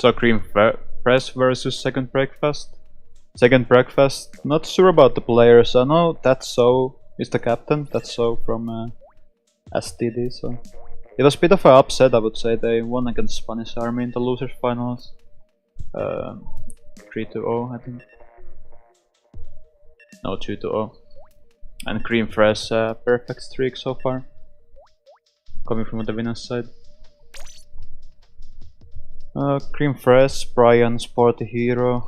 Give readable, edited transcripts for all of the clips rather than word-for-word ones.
So Fresh versus Second Breakfast. Second Breakfast, not sure about the players. I know ThatsSo is the captain, ThatsSo from STD, so it was a bit of an upset, I would say. They won against Spanish Army in the losers finals. 3-0, I think. No, 2-0. And Crème Fresh, perfect streak so far, coming from the winner's side. Crème Fresh, Brian, Sporti Hero,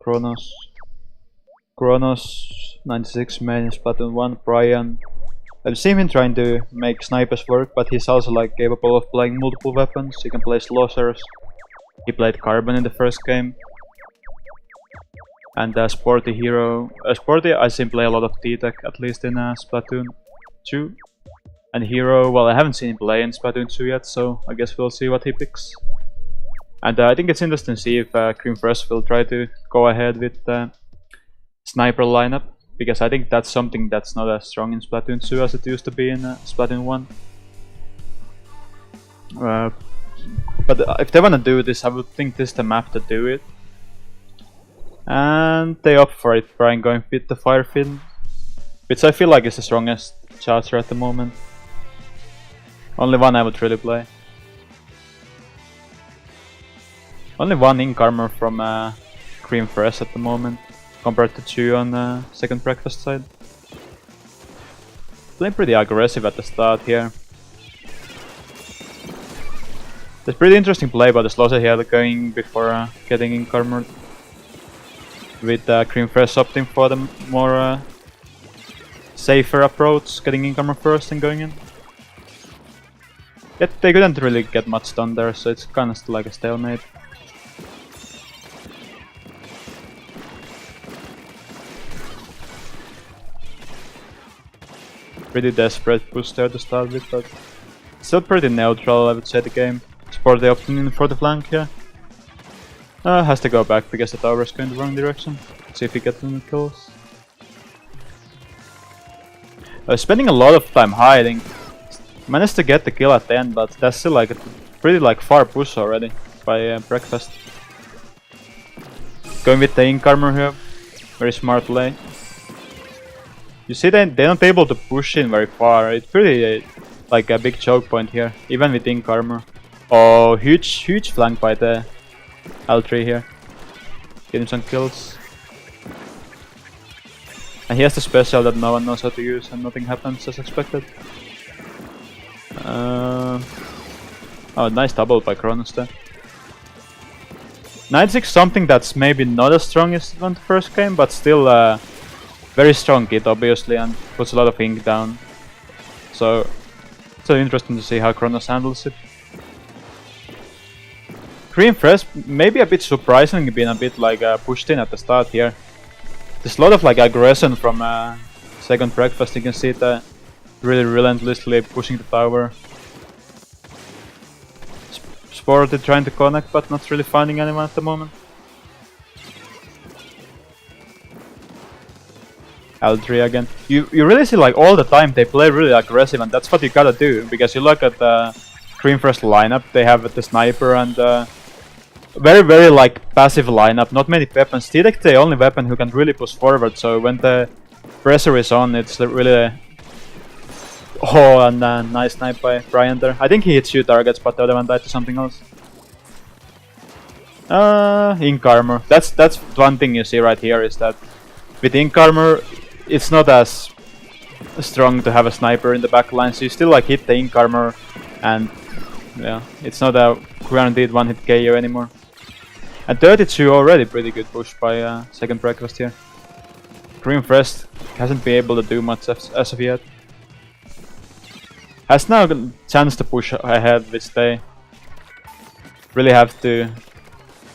Kronos. Kronos, 96 main in Splatoon 1, Brian. I've seen him trying to make snipers work, but he's also like capable of playing multiple weapons. He can play sloshers. He played Carbon in the first game. And Sporti Hero. Sporti, I see him play a lot of T-Tech, at least in Splatoon 2. And Hero, well, I haven't seen him play in Splatoon 2 yet, so I guess we'll see what he picks. And I think it's interesting to see if Crème Fresh will try to go ahead with the sniper lineup, because I think that's something that's not as strong in Splatoon 2 as it used to be in Splatoon 1. But if they wanna do this, I would think this is the map to do it. And they opt for it, Brian going with the Firefin, which I feel like is the strongest charger at the moment. Only one I would really play. Only one ink armor from Crème Fresh at the moment, compared to 2 on Second Breakfast side. Playing pretty aggressive at the start here. It's pretty interesting play by the Slosser here, going before getting ink armored. With Crème Fresh opting for the more safer approach, getting ink armor first and going in. Yet they couldn't really get much done there, so it's kinda still like a stalemate. Pretty desperate push there to start with, but still pretty neutral, I would say, the game. Sporti opting in for the flank here. Has to go back because the tower is going the wrong direction. See if he gets any kills. Spending a lot of time hiding. Managed to get the kill at the end, but that's still like a pretty like far push already by Breakfast. Going with the ink armor here. Very smart play. You see they're not able to push in very far. It's pretty like a big choke point here, even with ink armor. Oh, huge flank by the L3 here. Getting some kills. And he has the special that no one knows how to use and nothing happens as expected. Oh, nice double by Kronos there. 96 something that's maybe not as strong as on the first game, but still very strong kit obviously, and puts a lot of ink down. So it's so interesting to see how Kronos handles it. Crème Fresh maybe a bit surprisingly been a bit like pushed in at the start here. There's a lot of like aggression from Second Breakfast. You can see it really relentlessly pushing the tower. Sporti trying to connect but not really finding anyone at the moment. L3 again. You really see like all the time they play really aggressive, and that's what you gotta do, because you look at the Crème Fresh lineup, they have the sniper and very like passive lineup, not many weapons. T-Tech the only weapon who can really push forward, so when the pressure is on, it's really... Oh, and nice snipe by Brian there. I think he hit 2 targets, but the other one died to something else. Ink armor. That's one thing you see right here, is that with ink armor, it's not as strong to have a sniper in the back line, so you still like hit the ink armor, and yeah, it's not a guaranteed one-hit KO anymore. And 32 already pretty good push by Second Breakfast here. Crème Fresh hasn't been able to do much as of yet. Has now a chance to push ahead, which they really have to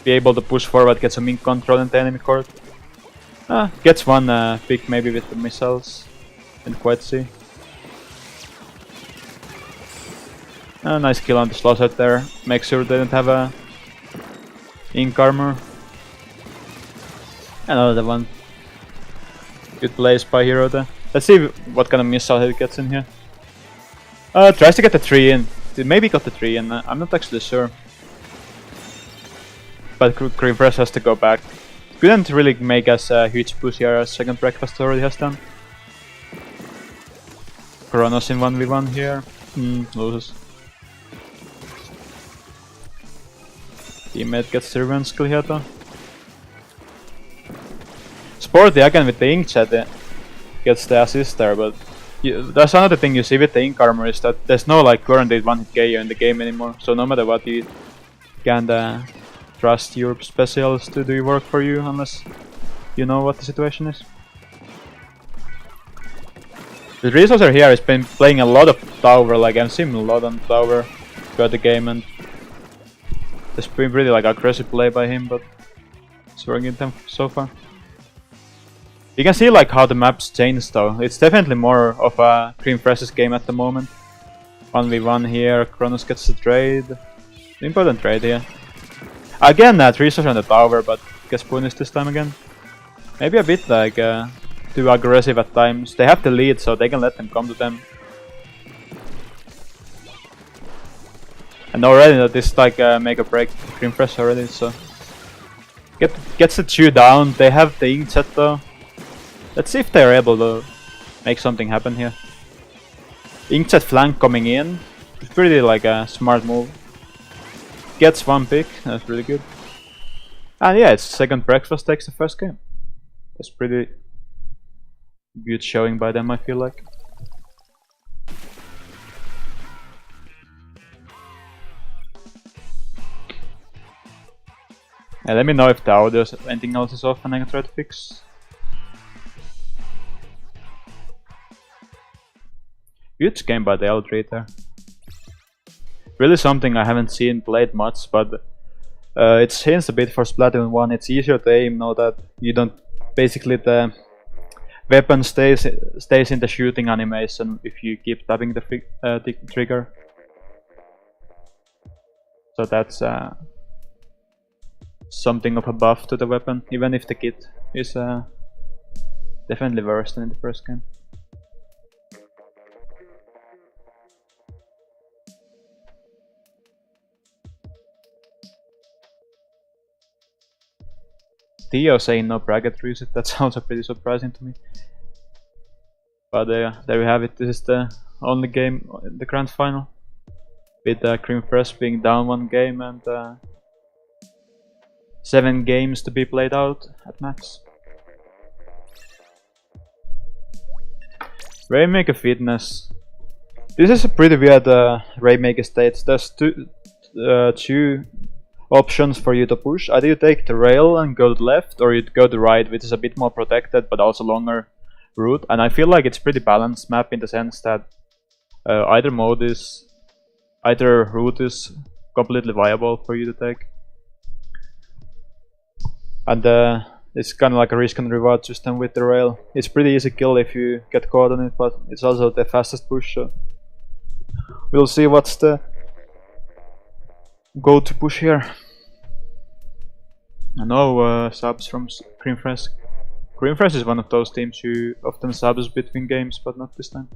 be able to push forward, get some ink control in the enemy court. Gets one pick maybe with the missiles. Didn't quite see. Nice kill on the Slosser there. Make sure they don't have a ink armor. Another one. Good plays by Hero there. Let's see what kind of missile he gets in here. Tries to get the 3 in. Maybe got the 3 in. I'm not actually sure. but Crème Fresh has to go back. Couldn't really make us a huge push here as second breakfast already has done. Kronos in 1v1 here. Loses. Teammate gets the revenge skill here though. Sporti again with the inkjet gets the assist there, but that's another thing you see with the ink armor is that there's no like guaranteed one-hit KO in the game anymore. So no matter what, you can't trust your specials to do work for you unless you know what the situation is. The resourcer here has been playing a lot of tower, like I've seen a lot on tower throughout the game, and it's been really like aggressive play by him, but it's working them so far. You can see like how the maps change though. It's definitely more of a Crème Fresh's game at the moment. 1v1 here, Kronos gets the trade. Important trade here. Again, resource on the tower, but gets punished this time again. Maybe a bit like too aggressive at times. They have the lead, so they can let them come to them. And already that is like make or break Crème Fresh already, so gets the 2 down. They have the inkjet though. Let's see if they're able to make something happen here. Inkjet flank coming in. It's pretty like a smart move. Gets 1 pick, that's really good. And yeah, it's second breakfast takes the first game. That's pretty good showing by them, I feel like. And let me know if the audio anything else is off and I can try to fix. Huge game by the L3 there. Really something I haven't seen played much, but it's changed a bit for Splatoon 1. It's easier to aim now that you don't... Basically the weapon stays in the shooting animation if you keep tapping the trigger. So that's something of a buff to the weapon, even if the kit is definitely worse than in the first game. Theo saying no bracket reset, that's also pretty surprising to me. But there we have it, this is the only game in the grand final. With Crème Fresh being down 1 game and 7 games to be played out at max. Rainmaker Fitness. This is a pretty weird Rainmaker stage. There's two options for you to push. Either you take the rail and go to the left, or you go to the right, which is a bit more protected but also longer route. And I feel like it's pretty balanced map in the sense that either route is completely viable for you to take. And it's kind of like a risk and reward system with the rail. It's pretty easy kill if you get caught on it, but it's also the fastest push. So we'll see what's the go to push here. I know subs from Crème Fresh. Crème Fresh is one of those teams who often subs between games, but not this time.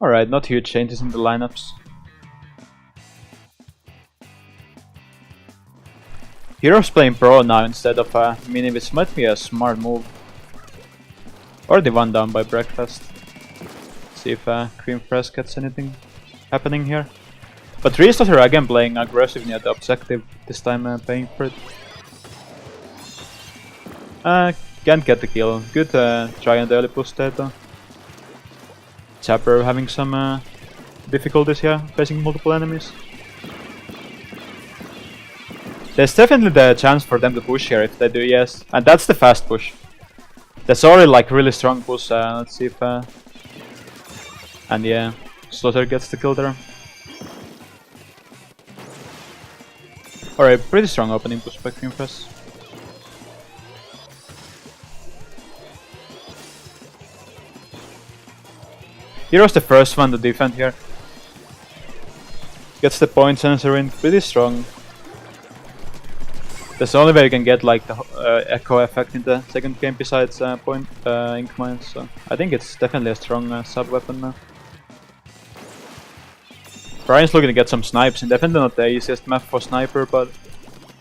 Alright, not huge changes in the lineups. Heroes playing pro now instead of mini, which might be a smart move. Already 1 down by breakfast. See if Crème Fresh gets anything happening here. But Restos are again playing aggressive near the objective, this time paying for it. Can't get the kill. Good try on the early push there though. Chapper having some difficulties here, facing multiple enemies. There's definitely the chance for them to push here if they do, yes. And that's the fast push. That's already like really strong push. Let's see if... and yeah, Slaughter gets the kill there. Alright, pretty strong opening push by Crème Fresh. Hero's the first one to defend here. Gets the point sensor in pretty strong. That's the only way you can get like the echo effect in the second game besides point ink mines. So I think it's definitely a strong sub weapon now. Brian's looking to get some snipes, and definitely not the easiest map for sniper, but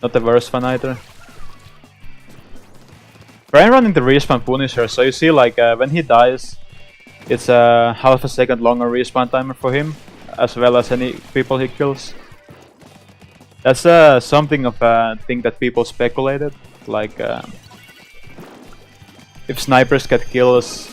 not the worst one either. Brian running the respawn Punisher, so you see like when he dies, it's a half a second longer respawn timer for him, as well as any people he kills. That's something of a thing that people speculated, like if snipers get kills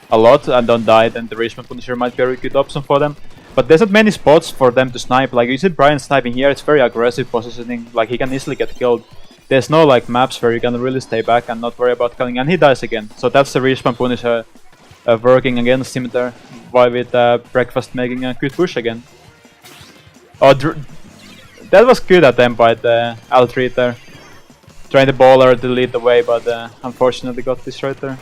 a lot and don't die, then the respawn Punisher might be a really good option for them. But there's not many spots for them to snipe. Like you see Brian sniping here, it's very aggressive positioning, like he can easily get killed. There's no like maps where you can really stay back and not worry about killing, and he dies again. So that's the respawn Punisher working against him there, while with Breakfast making a good push again. Oh, that was good attempt by the L3 there. Trying the baller to lead the way, but unfortunately got destroyed there.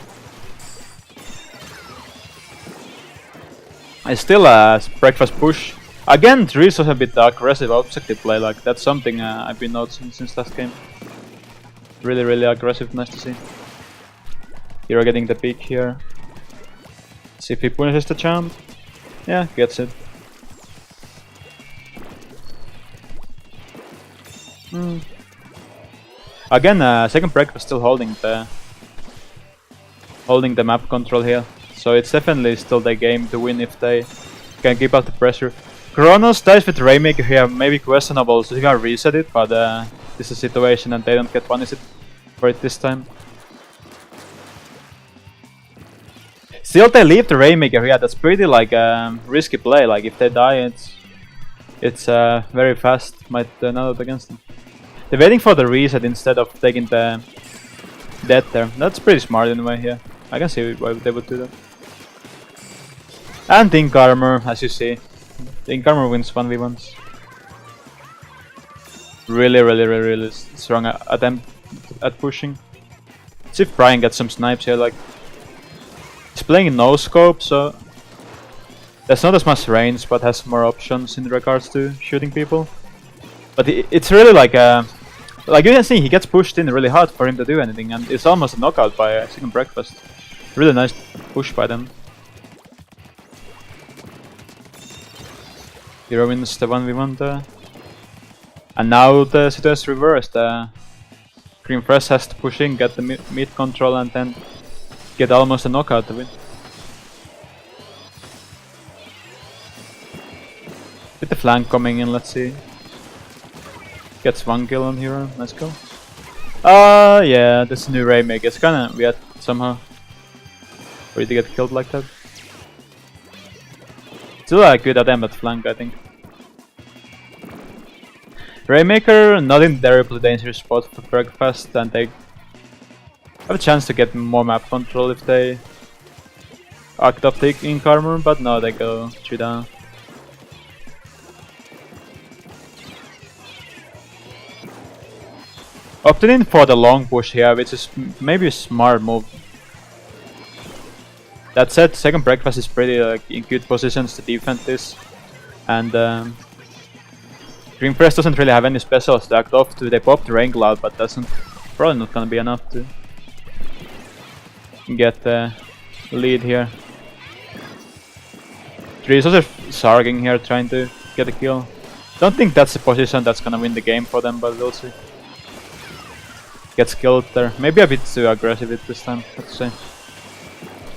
I still Breakfast push. Again, Trees was a bit aggressive objective play, like that's something I've been noticing since last game. Really, really aggressive, nice to see. Hero getting the pick here. See if he punishes the champ. Yeah, gets it. Again, second Breakfast still holding the map control here. So it's definitely still the game to win if they can keep up the pressure. Kronos dies with Rainmaker here, maybe questionable, so you can reset it, but this is a situation and they don't get punished for it this time. Still they leave the Rainmaker here, that's pretty like risky play, like if they die it's very fast, might turn out against them. They're waiting for the reset instead of taking the death there. That's pretty smart anyway here. I can see why they would do that. And Ink Armor, as you see. The Ink Armor wins 1v1s. Really strong attempt at pushing. See if Brian gets some snipes here, like... He's playing no scope, so... There's not as much range, but has more options in regards to shooting people. But it's really like you can see, he gets pushed in really hard for him to do anything, and it's almost a knockout by second Breakfast. Really nice push by them. Hero wins the 1v1 there. And now the situation is reversed. Crème Fresh has to push in, get the mid control, and then get almost a knockout to win. With the flank coming in, let's see. Gets one kill on hero, nice kill. Yeah, this new Rainmaker, it's kinda weird somehow for you to get killed like that. Still a good attempt at flank, I think. Rainmaker not in terribly dangerous spot for Breakfast, and they have a chance to get more map control if they act up the Ink Armor, but no, they go 3 down. Opted in for the long push here, which is maybe a smart move. That said, second Breakfast is pretty in good positions to defend this, and Crème Fresh doesn't really have any specials to act off to. They pop the Rain Cloud, but that's probably not gonna be enough to get the lead here. Trees also sarging here, trying to get a kill. Don't think that's the position that's gonna win the game for them, but we'll see. Gets killed there. Maybe a bit too aggressive it this time, let's say.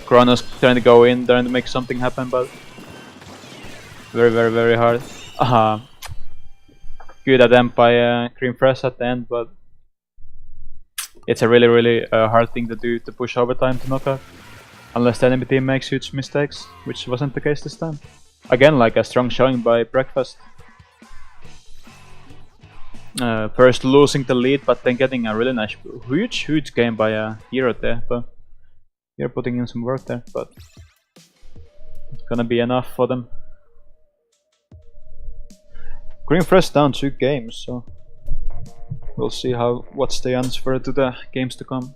Kronos trying to go in, trying to make something happen, but very hard. Good attempt by Crème Fresh at the end, but it's a really hard thing to do, to push overtime to knockout. Unless the enemy team makes huge mistakes, which wasn't the case this time. Again, like a strong showing by Breakfast. First losing the lead, but then getting a really nice, huge game by Hero there. But Hero putting in some work there, but it's gonna be enough for them. Crème Fresh down 2 games, so we'll see what's the answer to the games to come.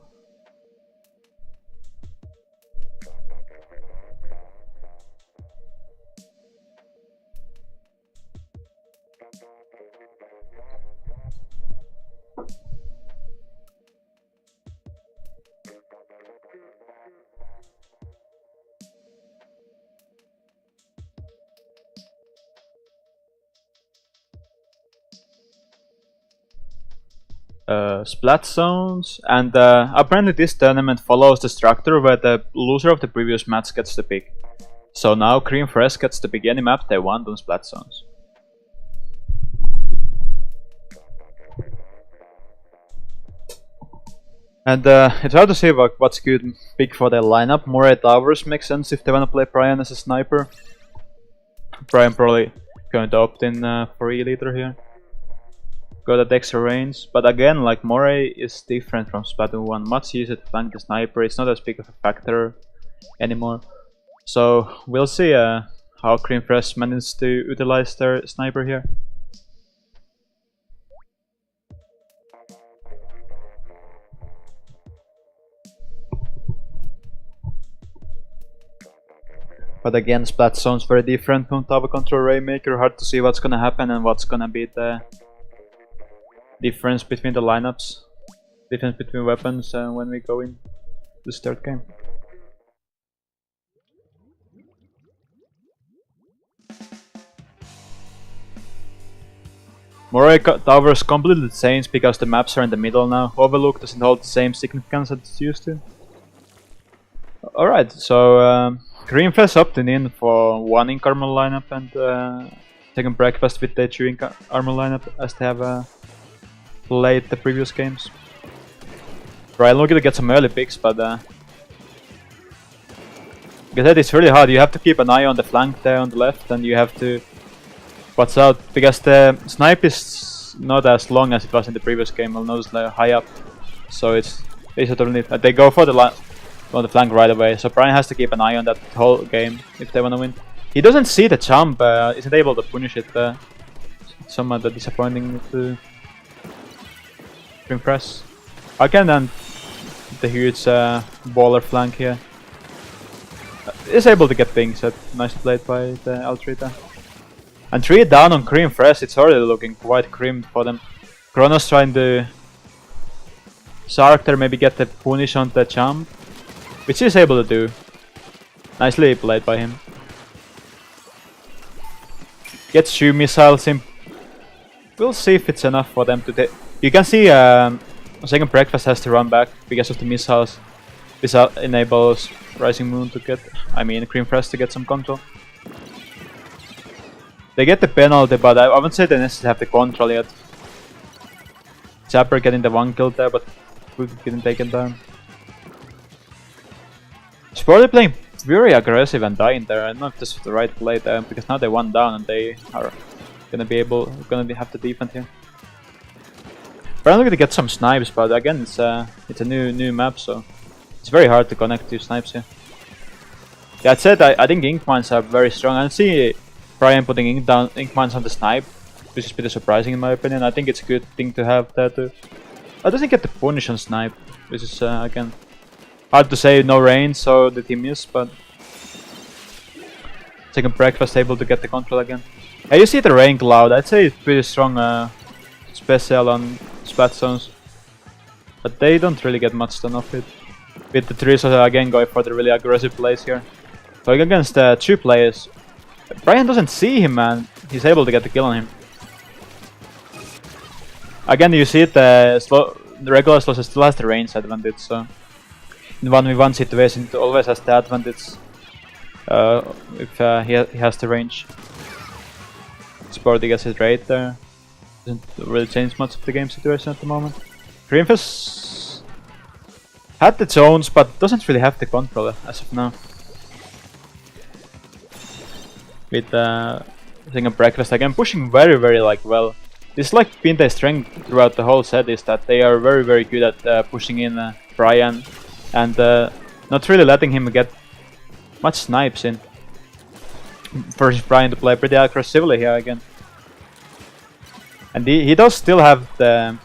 splat zones, and apparently this tournament follows the structure where the loser of the previous match gets the pick. So now Crème Fresh gets to pick any map they want on splat zones. And it's hard to say what's good pick for their lineup. Moray Towers makes sense if they wanna play Brian as a sniper. Brian probably going to opt in for E-Leader here. Got that extra range, but again, like Moray is different from Splatoon 1. Much easier to flank the sniper, it's not as big of a factor anymore. So we'll see how Crème Fresh manages to utilize their sniper here. But again, Splat Zone's very different from Tower Control Rainmaker. Hard to see what's gonna happen and what's gonna be the difference between the lineups, difference between weapons when we go in this third game. Moray Towers completely changed because the maps are in the middle now. Overlook doesn't hold the same significance as it used to. Alright, so Crème Fresh opting in for 1 ink armor lineup and taking breakfast with the 2 ink armor lineup as they have played the previous games. Brian looking to get some early picks, but like I said, it's really hard. You have to keep an eye on the flank there on the left, and you have to watch out because the snipe is not as long as it was in the previous game. I'll notice like high up, so it's basically they go for the on the flank right away. So Brian has to keep an eye on that whole game if they want to win. He doesn't see the jump, isn't able to punish it. Somewhat disappointing to Crème Fresh. Again, then the huge baller flank here. Is able to get things. Nice played by the Altrita. And 3 down on Crème Fresh. It's already looking quite crimped for them. Kronos trying to Sarkter maybe get the punish on the jump, which he's able to do. Nicely played by him. Gets 2 missiles in. We'll see if it's enough for them to take. You can see second breakfast has to run back because of the missiles. This enables Rising Moon to get, Crème Fresh to get some control. They get the penalty, but I wouldn't say they necessarily have the control yet. Zapper getting the 1 kill there, but getting taken down. Sporti playing very aggressive and dying there. I don't know if this is the right play there because now they 1 down and they are gonna have to defend here. But I'm looking to get some snipes, but again it's a new map, so it's very hard to connect 2 snipes here. That said, I think ink mines are very strong. I see Brian putting ink mines on the snipe, which is pretty surprising in my opinion. I think it's a good thing to have there too. I doesn't get the punish on snipe, which is again hard to say. No range, so the team is, but second breakfast able to get the control again. Yeah, you see the rain cloud. I'd say it's pretty strong special on splat zones, but they don't really get much done off it. With the 3, so again going for the really aggressive plays here. Going against 2 players. Brian doesn't see him, man. He's able to get the kill on him. Again, you see it, the regular slow still has the range advantage, so in 1v1 situation it always has the advantage if he has the range. Sporti gets his raid there. Doesn't really change much of the game situation at the moment. Crème Fresh had the zones, but doesn't really have the control as of now. With taking a breakfast again, pushing very well. This is like been their strength throughout the whole set, is that they are very good at pushing in Brian and not really letting him get much snipes in. Forces Brian to play pretty aggressively here again. And he does still have the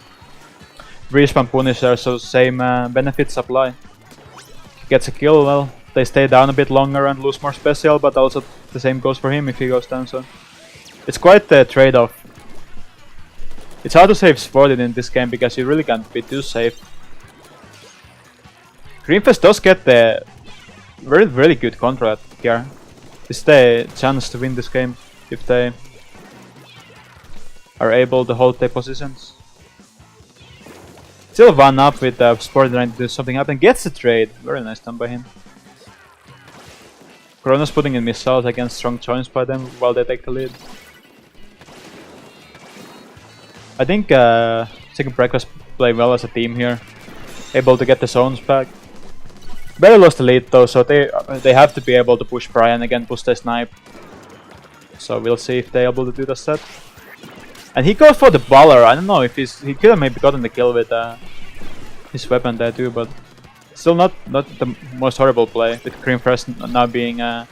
respawn punisher, so same benefits apply. He gets a kill, well, they stay down a bit longer and lose more special, but also the same goes for him if he goes down, so it's quite the trade-off. It's hard to save Sporti in this game because you really can't be too safe. Crème Fresh does get the really good control here. This is the chance to win this game if they are able to hold their positions. Still 1 up with Sporti trying to do something happen. Gets the trade. Very nice done by him. Kronos putting in missiles against strong choice by them while they take the lead. I think Second Breakfast play well as a team here. Able to get the zones back. Barely lost the lead though, so they have to be able to push Brian again, push the snipe. So we'll see if they're able to do the set. And he goes for the baller. I don't know if he could have maybe gotten the kill with his weapon there too, but still not the most horrible play with Crème Fresh now being in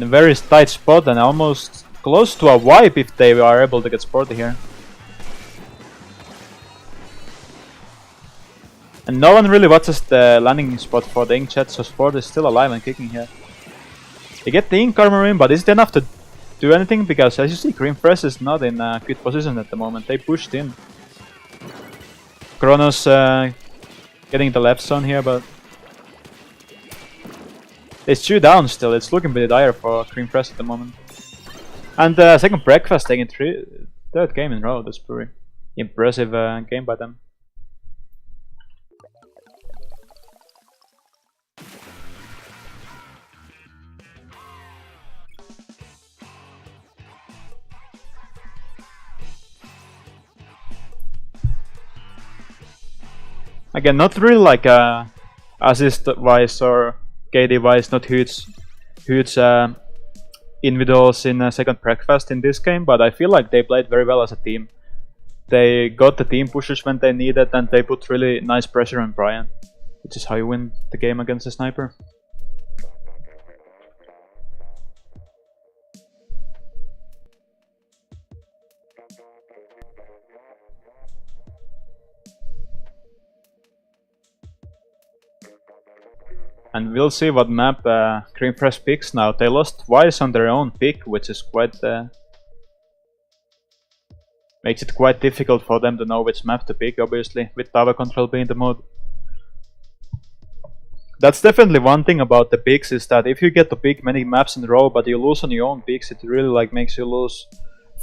a very tight spot and almost close to a wipe if they are able to get Sporti here. And no one really watches the landing spot for the Inkjet, so Sporti is still alive and kicking here. They get the Ink armor in, but is it enough to do anything? Because as you see, Crème Fresh is not in a good position at the moment. They pushed in. Kronos getting the left zone here, but it's 2 down still. It's looking pretty dire for Crème Fresh at the moment. And Second Breakfast taking third game in a row. That's pretty impressive game by them. Again, not really like assist-wise or KD-wise, not huge individuals in Second Breakfast in this game, but I feel like they played very well as a team. They got the team pushes when they needed, and they put really nice pressure on Brian, which is how you win the game against a sniper. And we'll see what map Crème Fresh picks now. They lost twice on their own pick, which is quite makes it quite difficult for them to know which map to pick, obviously, with tower control being the mode. That's definitely one thing about the picks, is that if you get to pick many maps in a row but you lose on your own picks, it really like makes you lose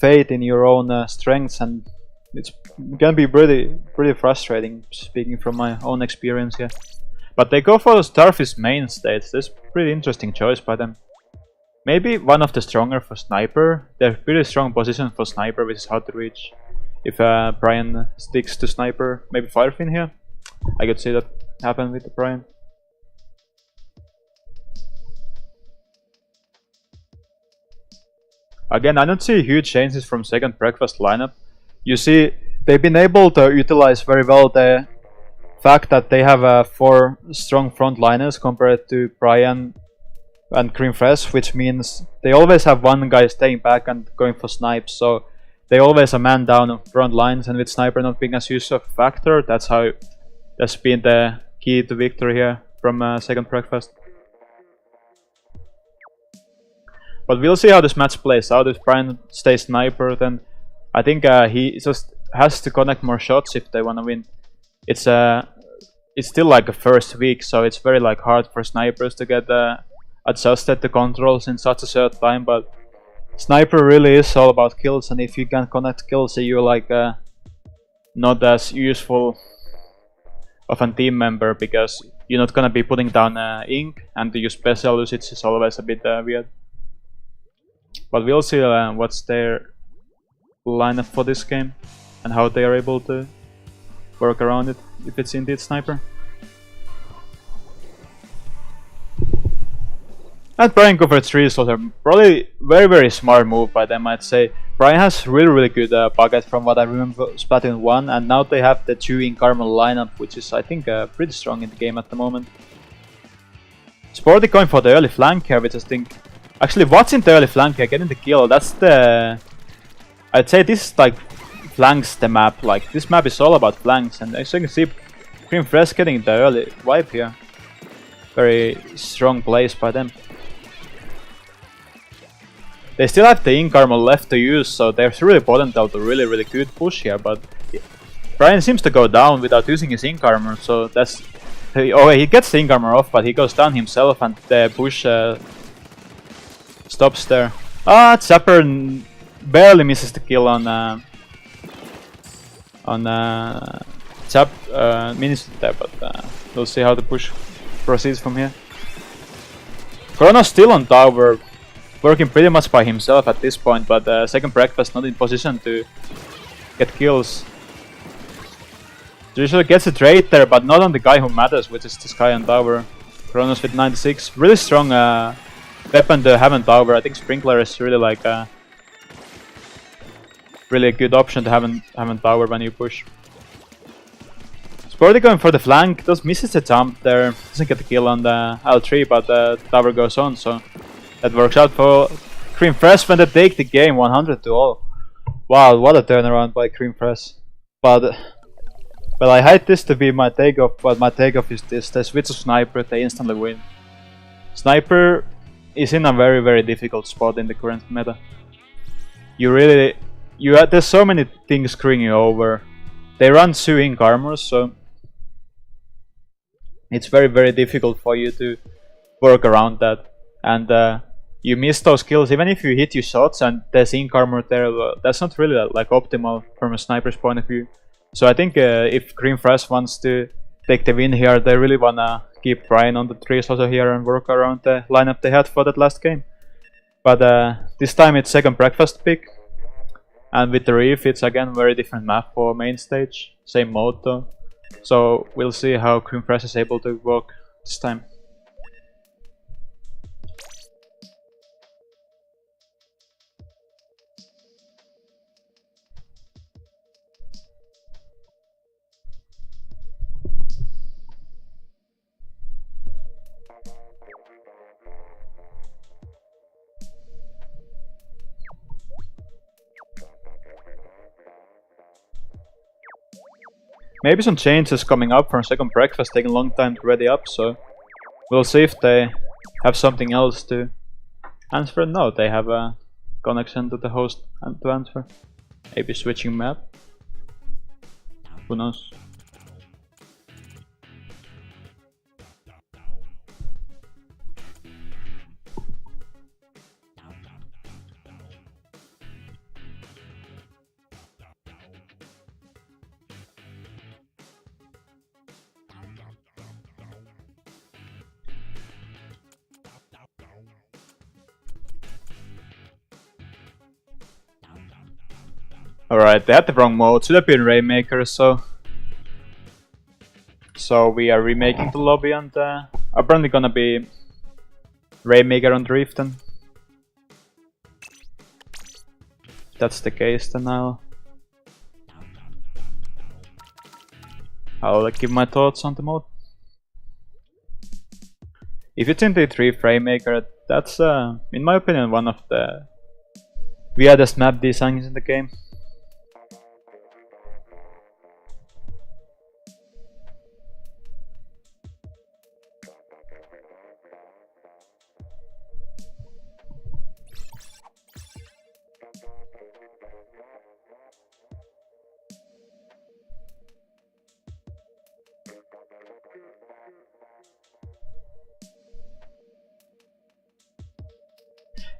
faith in your own strengths, and it can be pretty frustrating, speaking from my own experience here. But they go for the Starfish main states. That's a pretty interesting choice by them. Maybe one of the stronger for Sniper. They're pretty strong position for Sniper, which is hard to reach. If Brian sticks to Sniper, maybe Firefin here. I could see that happen with the Brian. Again, I don't see huge changes from Second Breakfast lineup. You see, they've been able to utilize very well the fact that they have 4 strong frontliners compared to Brian and Crème Fresh, which means they always have one guy staying back and going for snipes, so they always a man down on front lines, and with Sniper not being as huge of a factor, that's been the key to victory here from Second Breakfast. But we'll see how this match plays out. If Brian stays Sniper, then I think he just has to connect more shots if they want to win. It's still like a first week, so it's very like hard for snipers to get adjusted to controls in such a short time. But Sniper really is all about kills, and if you can connect kills, you're like not as useful of a team member, because you're not gonna be putting down ink, and to use special usage is always a bit weird. But we'll see what's their lineup for this game and how they are able to work around it if it's indeed Sniper. And Brian go for 3 slots are probably very smart move by them, I'd say. Brian has really good bucket from what I remember Splatoon 1, and now they have the 2 in Carmel lineup, which is I think pretty strong in the game at the moment. Sporti going for the early flank here, which I think... Actually, what's in the early flank here? Getting the kill, that's the... I'd say this like flanks the map, like this map is all about flanks, and as you can see, Crème Fresh getting the early wipe here. Very strong plays by them. They still have the ink armor left to use, so there's really potential to really good push here, but Brian seems to go down without using his ink armor, so that's... Oh, he gets the ink armor off, but he goes down himself, and the push stops there. Ah, Zapper barely misses the kill on tap minis there, but we'll see how the push proceeds from here. Kronos still on tower, working pretty much by himself at this point, but second breakfast not in position to get kills. Usually gets a trade there, but not on the guy who matters, which is this guy on tower. Kronos with 96, really strong weapon to have on tower. I think Sprinkler is really like really a good option to have on tower when you push. Sporti going for the flank, does misses the jump there, doesn't get the kill on the L3, but the tower goes on, so that works out for Crème Fresh when they take the game 100-all. Wow, what a turnaround by Crème Fresh. But well, I hate this to be my takeoff, but my takeoff is this: they switch to Sniper, they instantly win. Sniper is in a very difficult spot in the current meta. There's so many things screwing you over. They run 2 ink armors, so it's very difficult for you to work around that. And you miss those kills, even if you hit your shots and there's ink armor there. That's not really like optimal from a sniper's point of view. So I think if Crème Fresh wants to take the win here, they really wanna keep trying on the trees also here and work around the lineup they had for that last game. But this time it's second breakfast pick, and with the Reef it's again very different map for main stage, same mode though. So we'll see how Crème Fresh is able to work this time. Maybe some changes coming up from second breakfast, taking a long time to ready up, so we'll see if they have something else to answer. No, they have a connection to the host and to answer. Maybe switching map. Who knows? Alright, they had the wrong mode, should have been Rainmaker, so we are remaking the lobby, and apparently gonna be Rainmaker on the Reef then. If that's the case, then I'll give my thoughts on the mode. If it's indeed Reef Rainmaker, that's in my opinion one of the weirdest map designs in the game.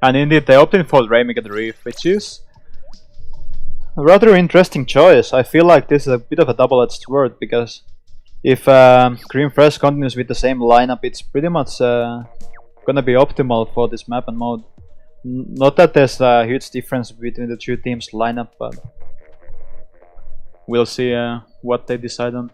And indeed, they opted for Rainmaker the Reef, which is a rather interesting choice. I feel like this is a bit of a double-edged sword, because if Crème Fresh continues with the same lineup, it's pretty much gonna be optimal for this map and mode. Not that there's a huge difference between the two teams' lineup, but we'll see what they decide on.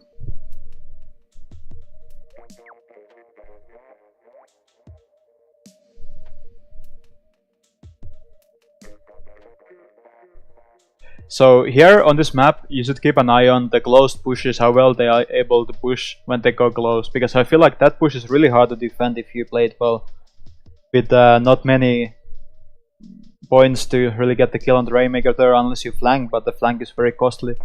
So here on this map, you should keep an eye on the closed pushes, how well they are able to push when they go close, because I feel like that push is really hard to defend if you play it well, with not many points to really get the kill on the Rainmaker there unless you flank, but the flank is very costly.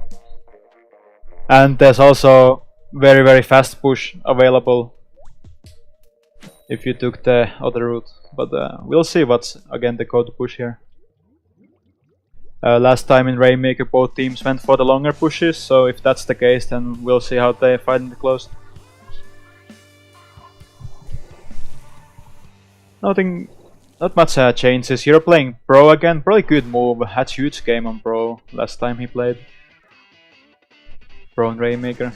And there's also very fast push available if you took the other route, but we'll see what's again the code to push here. Last time in Rainmaker both teams went for the longer pushes, so if that's the case then we'll see how they fight in the close. Not much changes. Here playing Pro again, probably good move, had huge game on Pro last time he played. Prone Rainmaker.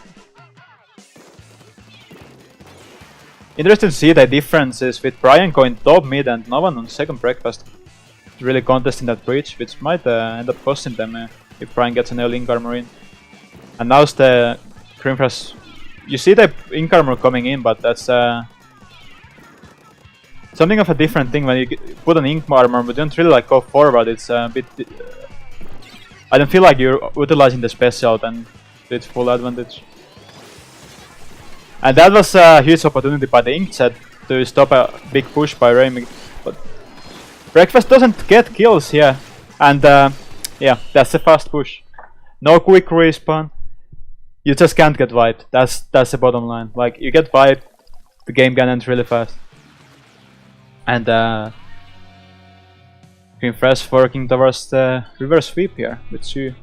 Interesting to see the differences with Brian going top mid and no one on second breakfast. Really contesting that breach, which might end up costing them if Brian gets an early ink armor in. And now's the Crème Fresh. You see the ink armor coming in, but that's something of a different thing when you put an ink armor, but you don't really like go forward. It's a bit. I don't feel like you're utilizing the special then to its full advantage. And that was a huge opportunity by the Inkjet to stop a big push by Raimi. But Breakfast doesn't get kills here. And yeah, that's a fast push. No quick respawn. You just can't get wiped. That's the bottom line. Like, you get wiped, the game can end really fast. And Crème Fresh working towards the reverse sweep here with 2-4.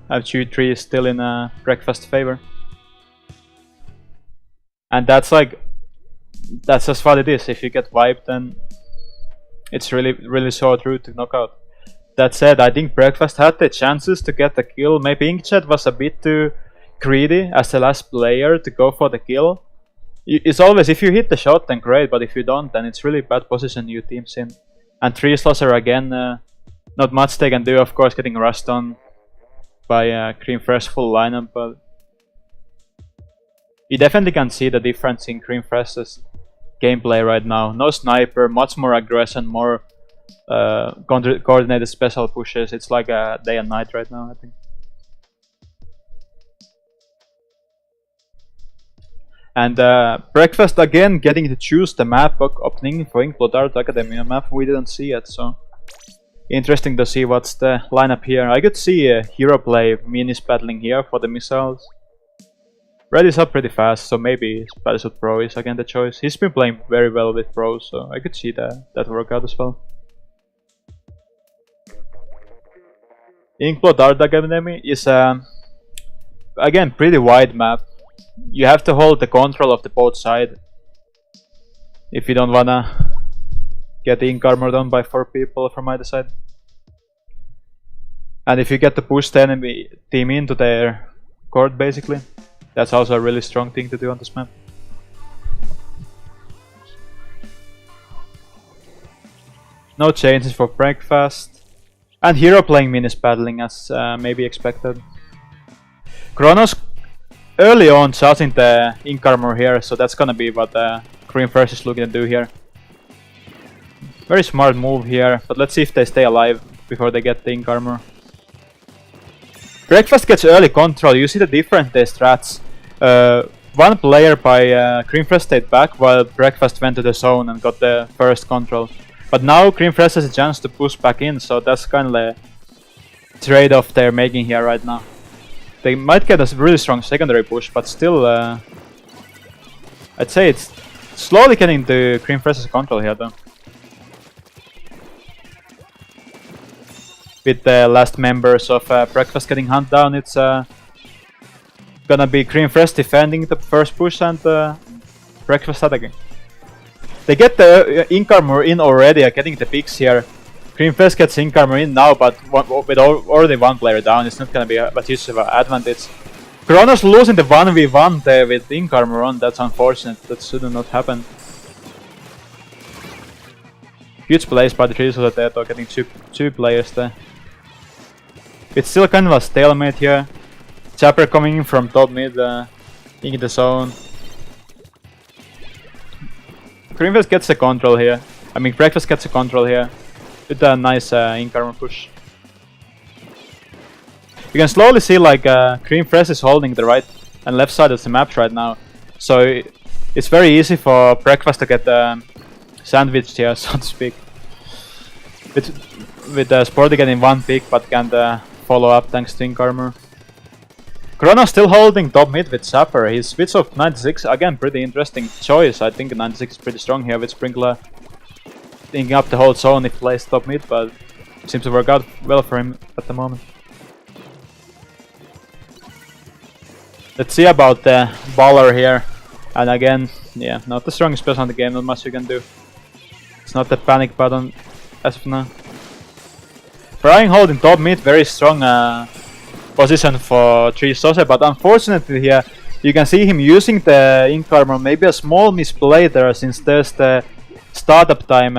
2-3 still in Breakfast favor. And that's just what it is. If you get wiped, then it's really short route to knock out. That said, I think Breakfast had the chances to get the kill. Maybe Inkjet was a bit too greedy as the last player to go for the kill. It's always, if you hit the shot, then great, but if you don't, then it's really bad position you teams in. And 3-Slosser again, not much they can do, of course, getting rushed on by Crème Fresh full lineup, but you definitely can see the difference in Crème Fresh's gameplay right now. No sniper, much more aggression, more coordinated special pushes. It's like a day and night right now, I think. And Breakfast again getting to choose the map opening for Inkblood Art Academy, a map we didn't see yet, so interesting to see what's the lineup here. I could see a hero play minis battling here for the missiles. Red is up pretty fast, so maybe Battlesuit Pro is again the choice. He's been playing very well with Pro, so I could see that work out as well. Inkblood Art Academy is again pretty wide map. You have to hold the control of the both side if you don't wanna get ink armor done by 4 people from either side. And if you get to push the enemy team into their court, basically, that's also a really strong thing to do on this map. No changes for Breakfast. And hero playing minis battling as maybe expected. Kronos early on charging the ink armor here, so that's gonna be what Crème Fresh is looking to do here. Very smart move here, but let's see if they stay alive before they get the ink armor. Breakfast gets early control. You see the difference in their strats. One player by Crème Fresh stayed back while Breakfast went to the zone and got the first control. But now Crème Fresh has a chance to push back in, so that's kind of the trade-off they're making here right now. They might get a really strong secondary push, but still, I'd say it's slowly getting to Crème Fresh's control here though. With the last members of Breakfast getting hunted down, it's gonna be Crème Fresh defending the first push and Breakfast attacking. They get the ink armor in already, getting the picks here. Crème Fresh gets ink armor in now, but with already one player down, it's not gonna be a huge of an advantage. Kronos losing the 1v1 there with ink armor on, that's unfortunate, that should not happen. Huge plays by the ThatsSo there though, getting two players there. It's still kind of a stalemate here. Chopper coming in from top mid, in the zone. Crème Fresh gets a control here. I mean, Breakfast gets a control here. With a nice ink armor push. You can slowly see like Crème Fresh is holding the right and left side of the map right now. So it's very easy for Breakfast to get sandwiched here, so to speak. With Sporti getting one pick but can't follow up thanks to ink armor. Kronos still holding top mid with Sapper. His switch of 96, again pretty interesting choice. I think 96 is pretty strong here with Sprinkler thinking up the whole zone if he plays top mid, but seems to work out well for him at the moment. Let's see about the baller here. And again, yeah, not the strongest person in the game, not much you can do. It's not the panic button as of now. Brian holding top mid, very strong position for 3 Sose, but unfortunately here you can see him using the Ink Armor, maybe a small misplay there since there's the startup time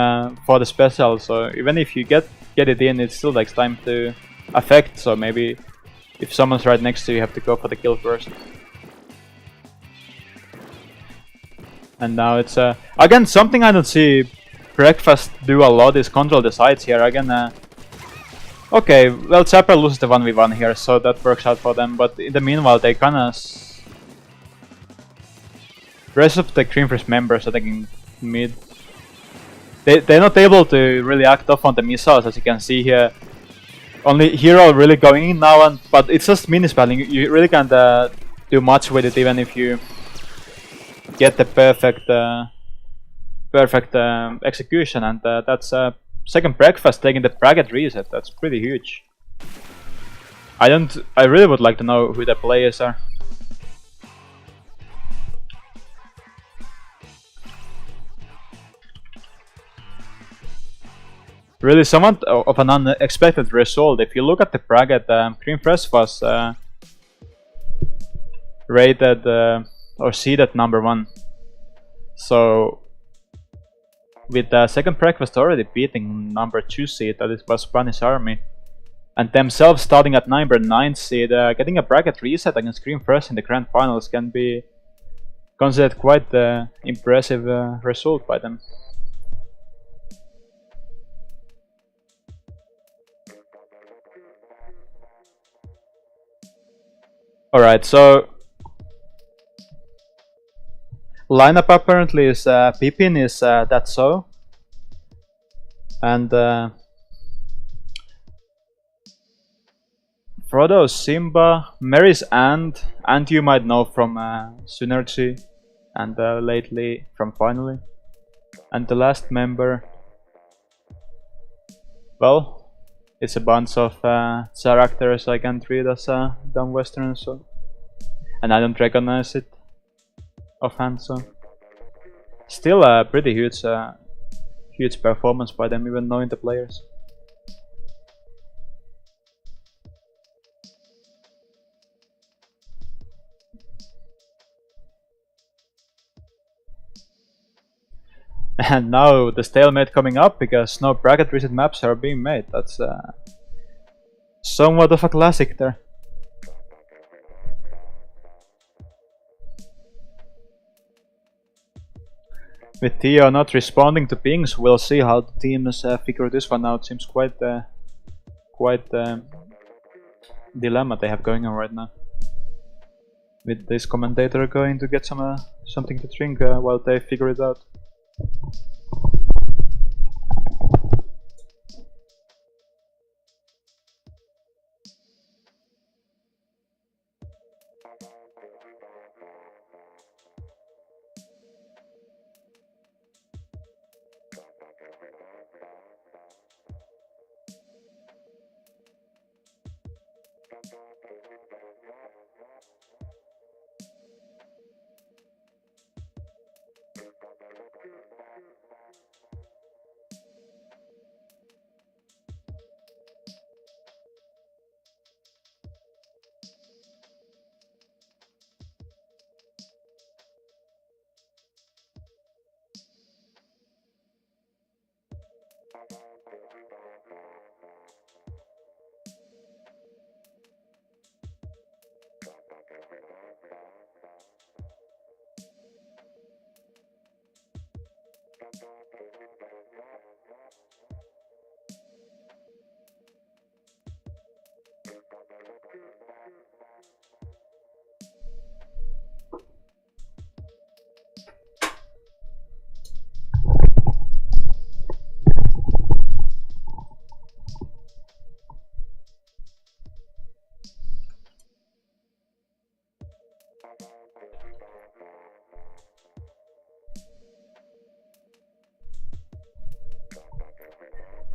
for the special, so even if you get it in, it still takes time to affect, so maybe if someone's right next to you, you have to go for the kill first. And now it's again something I don't see Breakfast do a lot is control the sides here again. Okay, well Chapel loses the 1v1 here, so that works out for them, but in the meanwhile they kinda rest of the Crème Fresh members are taking mid. They're not able to really act off on the missiles, as you can see here. Only Hero really going in now, but it's just mini spelling. You really can't do much with it, even if you get the perfect execution. And that's second Breakfast taking the bracket reset. That's pretty huge. I really would like to know who the players are. Really somewhat of an unexpected result. If you look at the bracket, Crème Fresh was rated or seeded number 1. So with the second Breakfast already beating number 2 seed, that was Spanish Army, and themselves starting at number 9 seed, getting a bracket reset against Crème Fresh in the grand finals can be considered quite impressive result by them. Alright, so lineup apparently is Pippin is ThatsSo, and Frodo, Simba, Mary's and you might know from Synergy, and lately from Finally, and the last member, well, it's a bunch of characters I can't read as dumb Western, so, and I don't recognize it offhand, so still a pretty huge performance by them, even knowing the players. And now the stalemate coming up because no bracket reset maps are being made. That's somewhat of a classic there. With Theo not responding to pings, we'll see how the teams figure this one out. Seems quite dilemma they have going on right now. With this commentator going to get something to drink while they figure it out.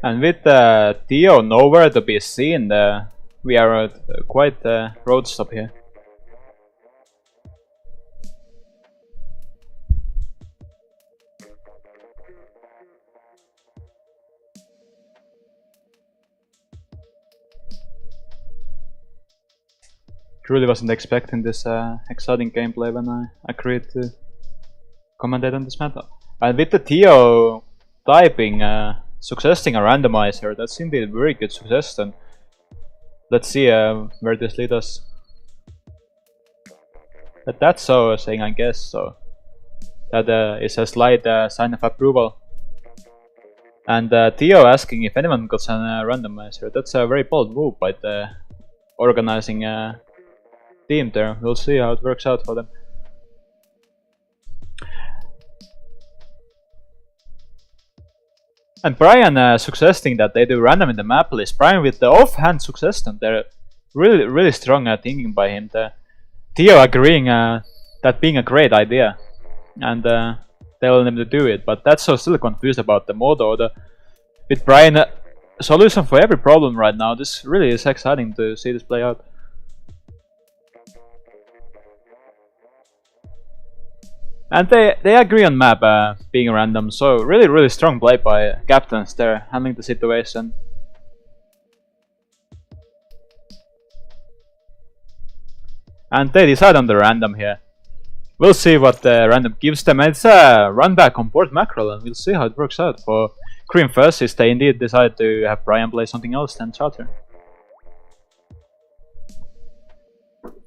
And with Theo nowhere to be seen, we are at quite a road stop here. Truly wasn't expecting this exciting gameplay when I agreed to commentate on this meta. And with the ThatsSo typing, successing a randomizer, that's indeed a very good suggestion. Let's see where this leads us. But that's so saying, I guess, so that is a slight sign of approval. And ThatsSo asking if anyone got a randomizer. That's a very bold move by the organizing team there. We'll see how it works out for them. And Brian suggesting that they do random in the map list. Brian with the offhand suggestion. They're really strong thinking by him. The ThatsSo agreeing that being a great idea, and telling them to do it. But ThatsSo still confused about the modo. With Brian, solution for every problem right now. This really is exciting to see this play out. And they agree on map being random, so really strong play by captains there, handling the situation. And they decide on the random here. We'll see what the random gives them. It's a run back on board mackerel, and we'll see how it works out for Crème Fresh if they indeed decide to have Brian play something else than Charter.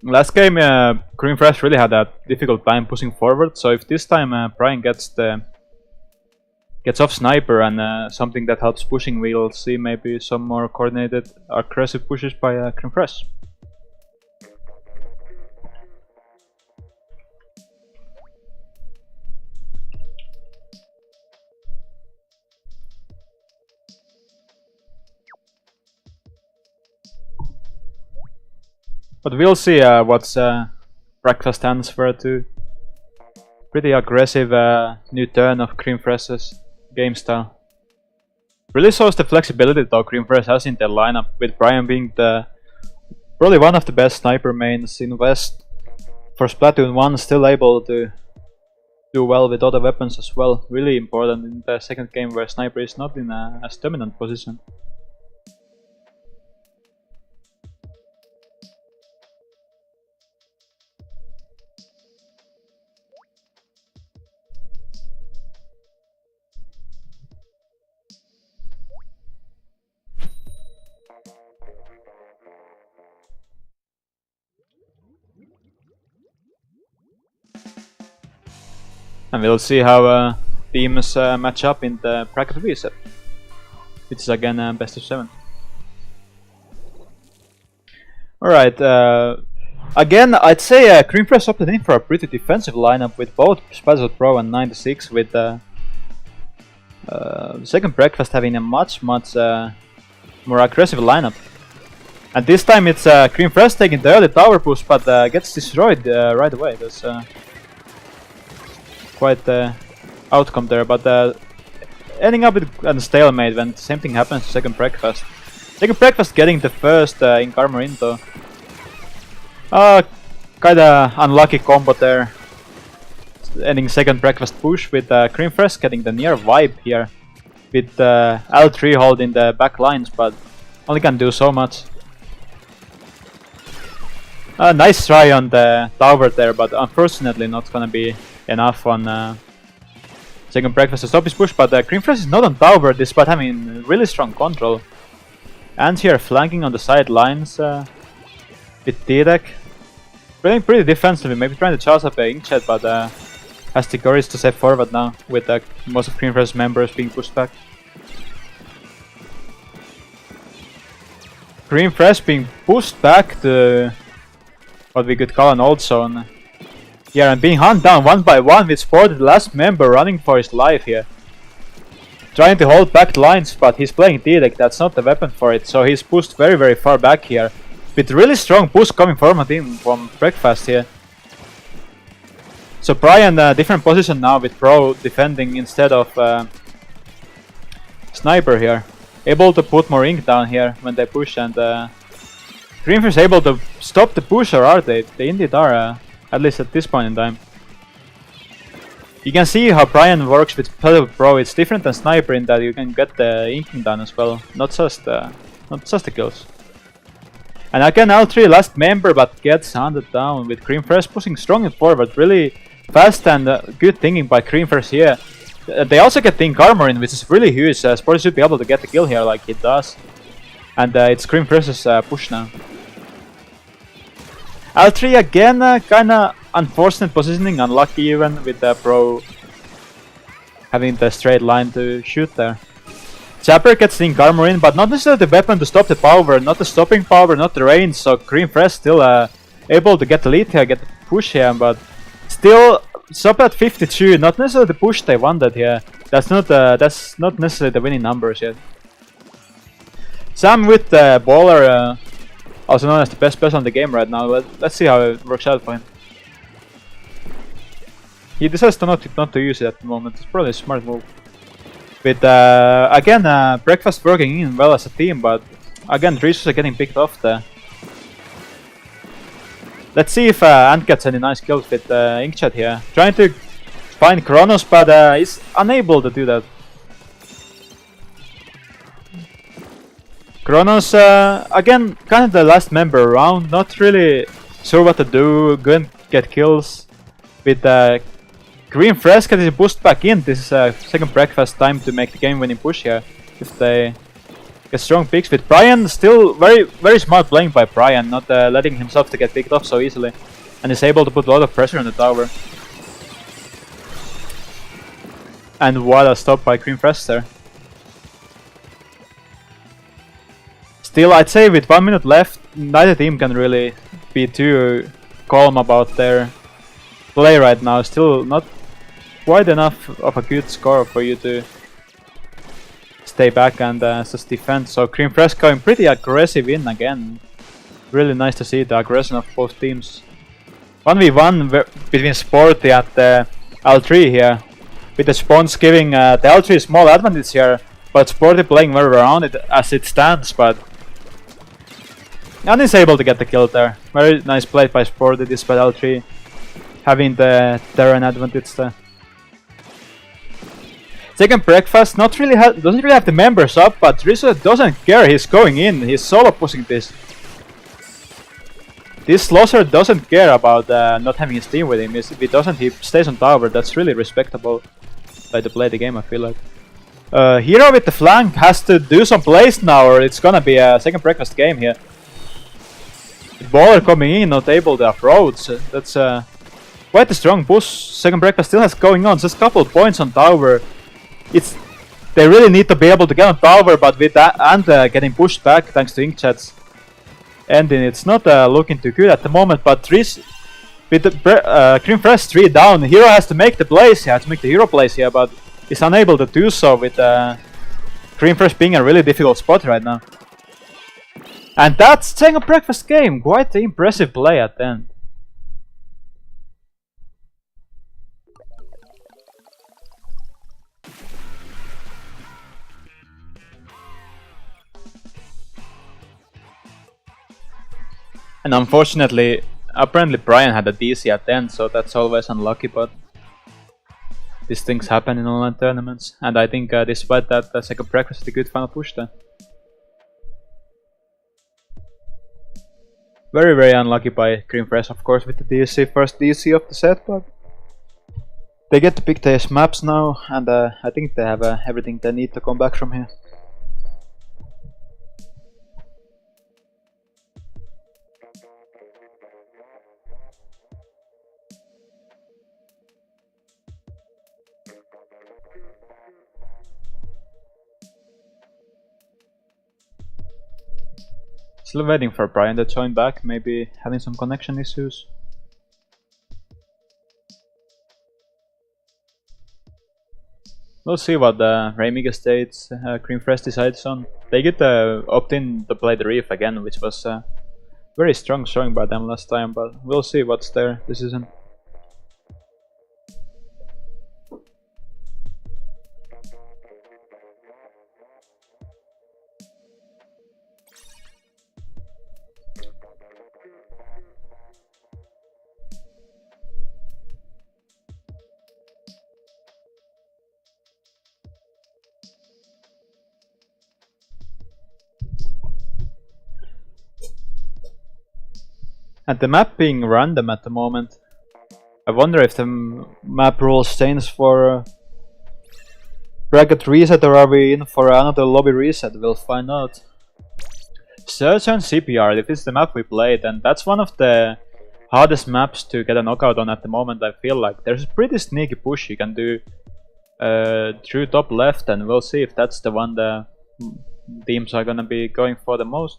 Last game, Crème Fresh really had a difficult time pushing forward, so if this time Brian gets off sniper and something that helps pushing, we'll see maybe some more coordinated aggressive pushes by Crème Fresh. But we'll see what's breakfast stands for too. Pretty aggressive new turn of Crème Fresh's game style. Really shows the flexibility though Crème Fresh has in their lineup, with Brian being probably one of the best sniper mains in West. For Splatoon 1, still able to do well with other weapons as well. Really important in the second game where sniper is not in a dominant position. And we'll see how teams match up in the bracket reset, which is again best of 7. Alright, again I'd say Crème Fresh opted in for a pretty defensive lineup with both SPAZZLE Pro and 96, with second breakfast having a much more aggressive lineup. And this time it's Crème Fresh taking the early tower push, but gets destroyed right away. That's quite the outcome there, but ending up with a stalemate when the same thing happens to second breakfast. Second breakfast getting the first ink armor in though. Kinda unlucky combo there. Ending second breakfast push with Crème Fresh getting the near vibe here, with L3 holding the back lines, but only can do so much. Nice try on the tower there, but unfortunately not gonna be enough on second breakfast to stop his push. But Crème Fresh is not on tower despite having really strong control. And here flanking on the sidelines with D-Deck. Playing pretty defensively, maybe trying to charge up a Inkjet, but has the courage to step forward now with most of Crème Fresh members being pushed back. Crème Fresh being pushed back to what we could call an old zone. Yeah, and being hunted down one by one with Sporti, the last member, running for his life here. Trying to hold back the lines, but he's playing D-Deck, that's not the weapon for it, so he's pushed very far back here. With really strong push coming from breakfast here. So Brian, different position now with Pro defending instead of Sniper here. Able to put more ink down here when they push, and Crème Fresh able to stop the push, or are they? They indeed are, at least at this point in time. You can see how Brian works with SPAZZLE Pro. It's different than Sniper in that you can get the inking done as well, not just the kills. And again, L3 last member, but gets hunted down with Crème Fresh pushing strong and forward. Really fast and good thinking by Crème Fresh here. They also get Think Armor in, which is really huge. Sporti should be able to get the kill here like he does. And it's Crème Fresh's push now. L3 again, kinda unfortunate positioning, unlucky even with the Pro having the straight line to shoot there. Chapper gets Think Armor in, but not necessarily the weapon to stop the power, not the stopping power, not the range, so Crème Fresh still able to get the lead here, get the push here, but still stop at 52, not necessarily the push they wanted here. That's not necessarily the winning numbers yet. Sam with the baller, also known as the best person in the game right now. Let's see how it works out for him. He decides not to use it at the moment. It's probably a smart move. With again Breakfast working in well as a team, but again resources are getting picked off there. Let's see if Ant gets any nice kills with Inkchat here. Trying to find Kronos, but he's unable to do that. Kronos, again, kind of the last member around, not really sure what to do, go and get kills. With Crème Fresh getting his boost back in, this is second Breakfast time to make the game winning push here. If they get strong picks with Brian, still very smart playing by Brian, not letting himself to get picked off so easily. And is able to put a lot of pressure on the tower. And what a stop by Crème Fresh there. Still, I'd say with 1 minute left, neither team can really be too calm about their play right now. Still not quite enough of a good score for you to stay back and just defend. So Crème Fresh going pretty aggressive in again. Really nice to see the aggression of both teams. 1v1 between Sporti and L3 here. With the spawns giving the L3 a small advantage here. But Sporti playing very around it as it stands, but and is able to get the kill there. Very nice play by Sporti despite L3 having the terrain advantage there. Second Breakfast doesn't really have the members up, but Rizzo doesn't care, he's going in, he's solo pushing this. This loser doesn't care about not having his team with him. If he doesn't, he stays on tower. That's really respectable way to play the game, I feel like. Hero with the flank has to do some plays now, or it's gonna be a second Breakfast game here. Baller coming in, not able to approach. That's quite a strong push. Second Breakfast still has going on, just a couple of points on tower. They really need to be able to get on tower, but with that and getting pushed back thanks to Inkchat's ending, it's not looking too good at the moment. But with the Crème Fresh 3 down, Hero has to make the plays. He has to make the hero plays here, but he's unable to do so with Crème Fresh being a really difficult spot right now. And that's second Breakfast game. Quite an impressive play at the end. And unfortunately, apparently Brian had a DC at the end, so that's always unlucky, but these things happen in online tournaments. And I think despite that, the second Breakfast is a good final push there. Very unlucky by Crème Fresh, of course, with the DC, first DC of the set, but they get to pick their maps now, and I think they have everything they need to come back from here. Still waiting for Brian to join back, maybe having some connection issues. We'll see what the Raymiga States Crème Fresh decides on. They get the opt-in to play the Reef again, which was very strong showing by them last time, but we'll see what's their decision. And the map being random at the moment. I wonder if the map rules change for bracket reset, or are we in for another lobby reset? We'll find out. Search on CPR, if this is the map we played, and that's one of the hardest maps to get a knockout on at the moment. I feel like there's a pretty sneaky push you can do through top left, and we'll see if that's the one the teams are gonna be going for the most.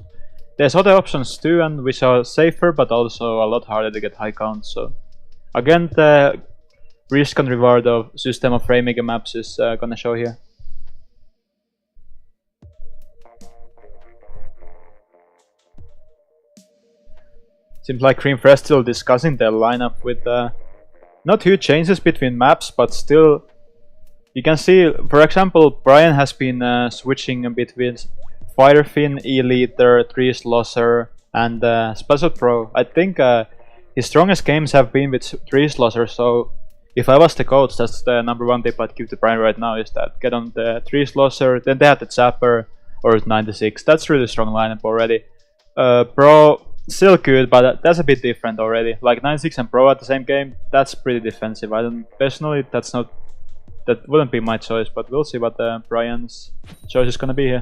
There's other options too, and which are safer but also a lot harder to get high counts. So again, the risk and reward of system of Rainmaker maps is gonna show here. Seems like Crème Fresh still discussing their lineup with not huge changes between maps, but still you can see, for example, Brian has been switching between Firefin, E-Leader, Tree Slosser and Special Pro. I think his strongest games have been with Tree Slosser, so if I was the coach, that's the #1 tip I'd give to Brian right now, is that get on the Tree Slosser, then they have the Zapper or 96. That's really strong lineup already. Pro, still good, but that's a bit different already. Like 96 and Pro at the same game, that's pretty defensive. I don't personally, that wouldn't be my choice, but we'll see what Brian's choice is gonna be here.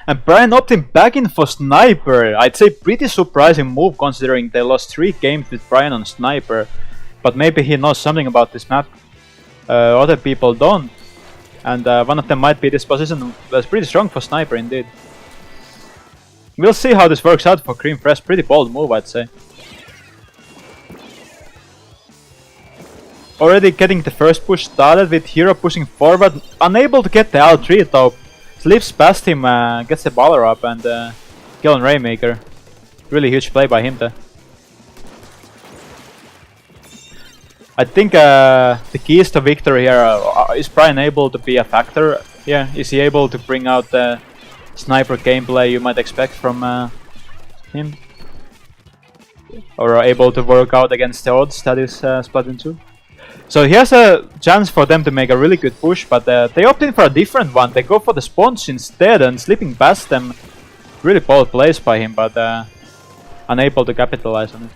And Brian opting back in for Sniper. I'd say pretty surprising move considering they lost 3 games with Brian on Sniper. But maybe he knows something about this map other people don't. And one of them might be this position. That's pretty strong for Sniper indeed. We'll see how this works out for Crème Fresh. Pretty bold move, I'd say. Already getting the first push started with Hero pushing forward. Unable to get the L3 though. Slips past him, gets the baller up and kill on Rainmaker. Really huge play by him there. I think the keys to victory here is Brian able to be a factor here? Is he able to bring out the Sniper gameplay you might expect from him? Or able to work out against the odds that is Splatoon 2? So here's a chance for them to make a really good push, but they opt in for a different one. They go for the Sponge instead and slipping past them. Really bold plays by him, but unable to capitalize on it.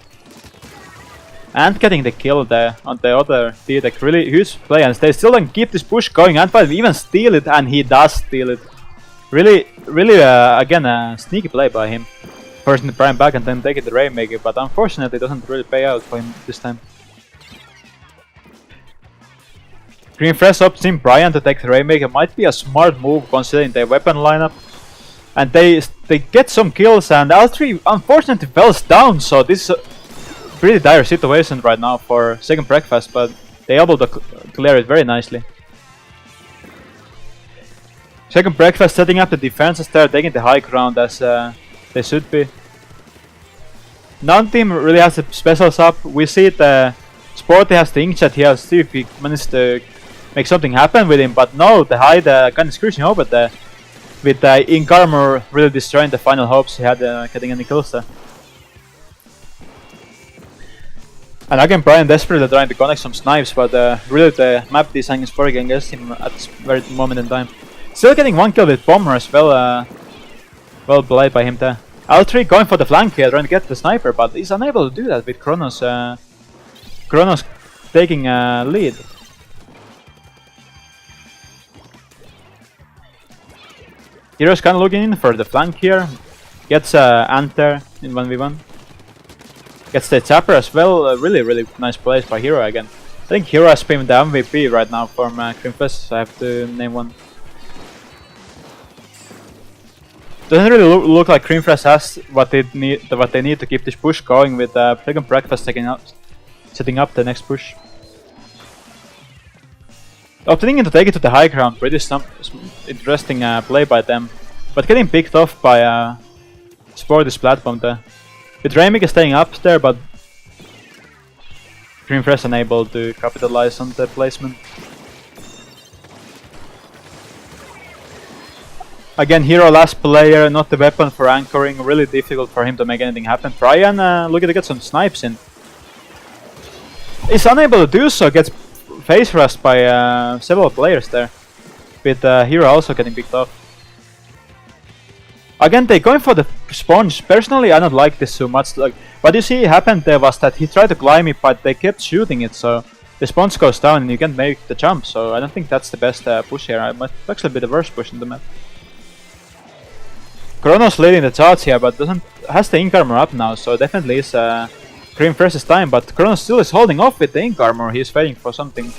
And getting the kill there on the other T-Deck. Really huge play, and they still don't keep this push going. And even steal it, and he does steal it. Really, again, a sneaky play by him. First in the Prime back and then taking the Rainmaker, but unfortunately it doesn't really pay out for him this time. Crème Fresh opts in Brian to take the Rainmaker. Might be a smart move considering their weapon lineup. And they get some kills, and L3 unfortunately falls down, so this is a pretty dire situation right now for second breakfast, but they're able to clear it very nicely. Second breakfast setting up the defenses there, taking the high ground as they should be. Non-team really has the specials up. We see the Sporti has the inkjet here, see if he manages to make something happen with him, but no, the Hyde kind of screws him over there. With Ink Armor really destroying the final hopes he had getting any kills there. And again, Brian desperately trying to connect some snipes, but really the map design is working against him at this very moment in time. Still getting one kill with Bomber as well, well played by him there. L3 going for the flank here, trying to get the sniper, but he's unable to do that with Kronos. Kronos taking a lead. Hero's kind of looking in for the flank here. Gets Ant there in 1v1. Gets the Zapper as well. Really nice plays by Hero again. I think Hero has been the MVP right now from Crème Fresh, so I have to name one. Doesn't really look like Crème Fresh has what they need to keep this push going, with second breakfast setting up the next push. Opting to take it to the high ground, pretty interesting play by them, but getting picked off by Sporti's platform there. With Rainmaker staying up there, but Crème Fresh unable to capitalize on the placement. Again, hero last player, not the weapon for anchoring, really difficult for him to make anything happen. Brian looking to get some snipes in. He's unable to do so, gets face rushed by several players there. With hero also getting picked off. Again, they're going for the sponge. Personally, I don't like this so much. Like, what you see happened there was that he tried to climb it, but they kept shooting it, so the sponge goes down and you can't make the jump. So I don't think that's the best push here. It might actually be the worst push in the map. Kronos leading the charge here, but has the ink armor up now, so definitely is Crème Fresh's time. But Kronos still is holding off with the ink armor. He's waiting for something,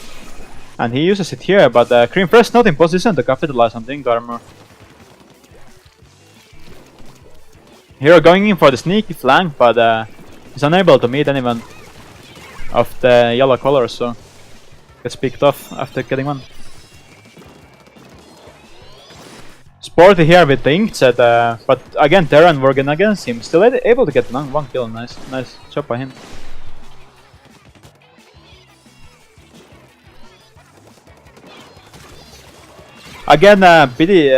and he uses it here. But Crème Fresh not in position to capitalize on the ink armor. Hero going in for the sneaky flank, but he's unable to meet anyone of the yellow color, so gets picked off after getting one. Sporti here with the inkjet, but again Terran working against him, still able to get one kill. Nice job by him. Again, pity.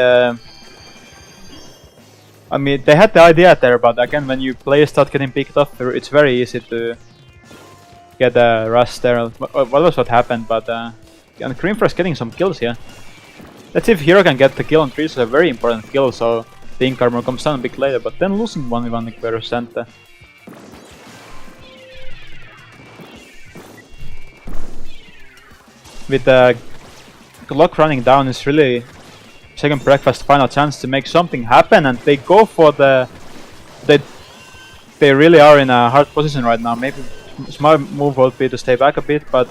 I mean, they had the idea there, but again, when you players start getting picked off, it's very easy to get a rush there. What was what happened, but and Crème Fresh getting some kills here. Let's see if Hero can get the kill on 3, so a very important kill, so the ink armor comes down a bit later, but then losing 1v1%. With the clock running down, is really second breakfast final chance to make something happen, and they go for the... They really are in a hard position right now. Maybe smart move would be to stay back a bit, but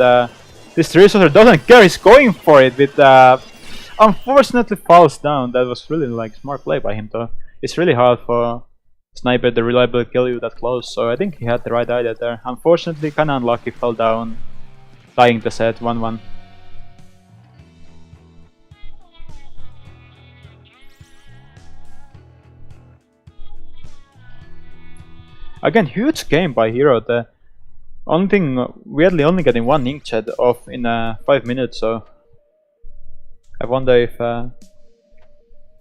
this resourcer doesn't care, he's going for it with... unfortunately falls down. That was really like smart play by him though. It's really hard for sniper to reliably kill you that close, so I think he had the right idea there. Unfortunately kinda unlucky, fell down, dying the set 1-1. Again, huge game by Hero. The only thing, weirdly only getting one inkjet off in 5 minutes, so I wonder if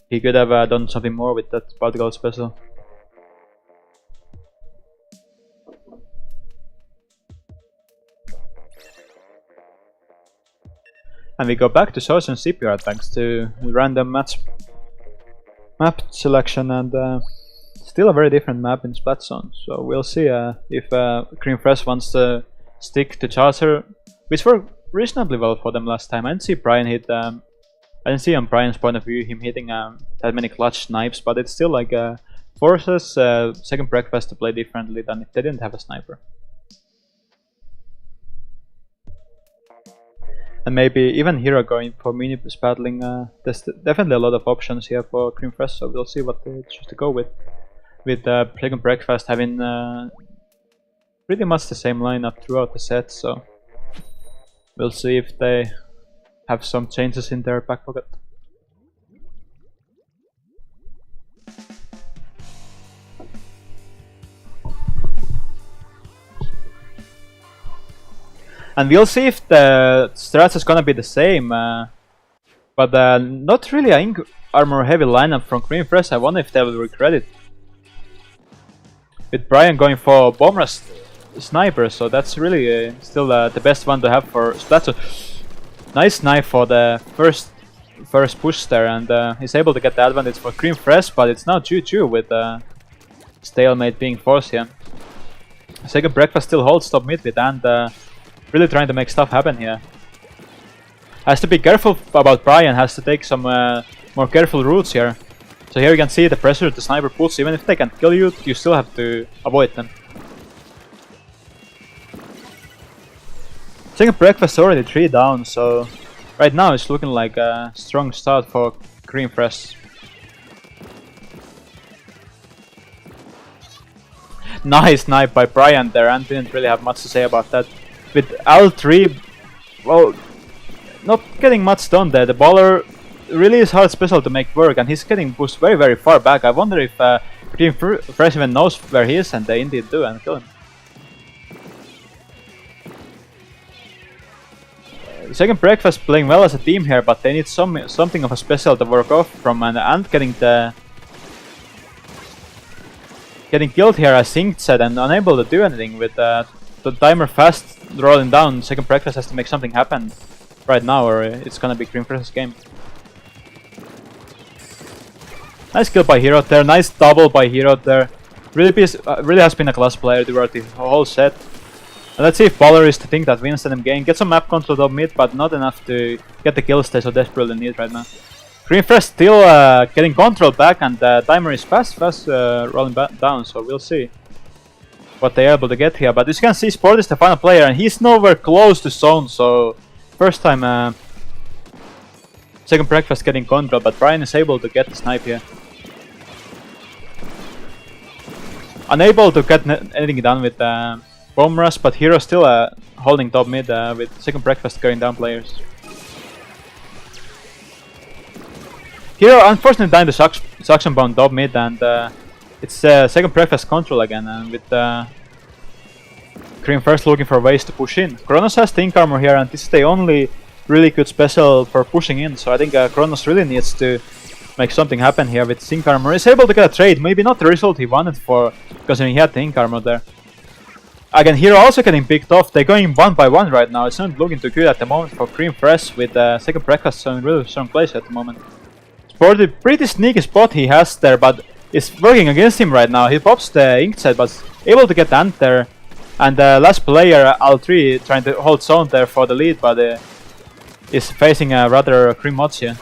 he could have done something more with that particle special. And we go back to Social CPR thanks to random map selection, and still a very different map in Splat Zone. So we'll see if Crème Fresh wants to stick to Charger, which worked reasonably well for them last time. I didn't see Brian hit. I didn't see on Brian's point of view him hitting that many clutch snipes, but it's still like forces second breakfast to play differently than if they didn't have a sniper. And maybe even Hero going for mini battling. There's definitely a lot of options here for Crème Fresh, so we'll see what they choose to go with. With second breakfast having pretty much the same lineup throughout the set, so we'll see if they have some changes in their back pocket. And we'll see if the strats is gonna be the same, but not really a ink armor heavy lineup from Crème Fresh. I wonder if they will regret it. With Brian going for bomb rush sniper, so that's really still the best one to have for Splat. Nice knife for the first push there, and he's able to get the advantage for Crème Fresh, but it's now 2-2 with stalemate being forced here. Second breakfast still holds top mid with, and really trying to make stuff happen here. Has to be careful about Brian, has to take some more careful routes here. So here you can see the pressure the sniper puts. Even if they can kill you, you still have to avoid them. Second breakfast already 3 down, so right now it's looking like a strong start for Crème Fresh. Nice snipe by Brian there, and didn't really have much to say about that. With L3, well, not getting much done there. The baller really is hard special to make work, and he's getting pushed very far back. I wonder if Crème Fresh even knows where he is, and they indeed do, and kill him. Second Breakfast playing well as a team here, but they need something of a special to work off from, and getting killed here as Synced said and unable to do anything with the timer fast rolling down. Second Breakfast has to make something happen right now, or it's gonna be Crème Fresh's game. Nice kill by Hero there, nice double by Hero there. Really has been a class player throughout the whole set. And let's see if Baller is the thing that wins them game. Get some map control top mid, but not enough to get the kills they so desperately need right now. Crème Fresh still getting control back, and the timer is fast rolling down, so we'll see what they're able to get here. But as you can see, Sporti is the final player, and he's nowhere close to zone, so first time Second Breakfast getting control, but Brian is able to get the snipe here. Unable to get anything done with Bomb Rush, but Hero still holding top mid with Second Breakfast going down players. Hero unfortunately dying to Suction Bound top mid, and it's Second Breakfast control again, and with Crème Fresh looking for ways to push in. Kronos has the ink armor here, and this is the only really good special for pushing in, so I think Kronos really needs to make something happen here with Ink Armor. He's able to get a trade, maybe not the result he wanted for, because he had the Ink Armor there. Again, Hero also getting picked off. They're going 1 by 1 right now. It's not looking too good at the moment for Crème Fresh, with Second Breakfast in really strong place at the moment. Sporti, pretty sneaky spot he has there, but it's working against him right now. He pops the Ink set, but able to get the Ant there. And the last player, Al3, trying to hold zone there for the lead, but is facing a rather Crème Mods here.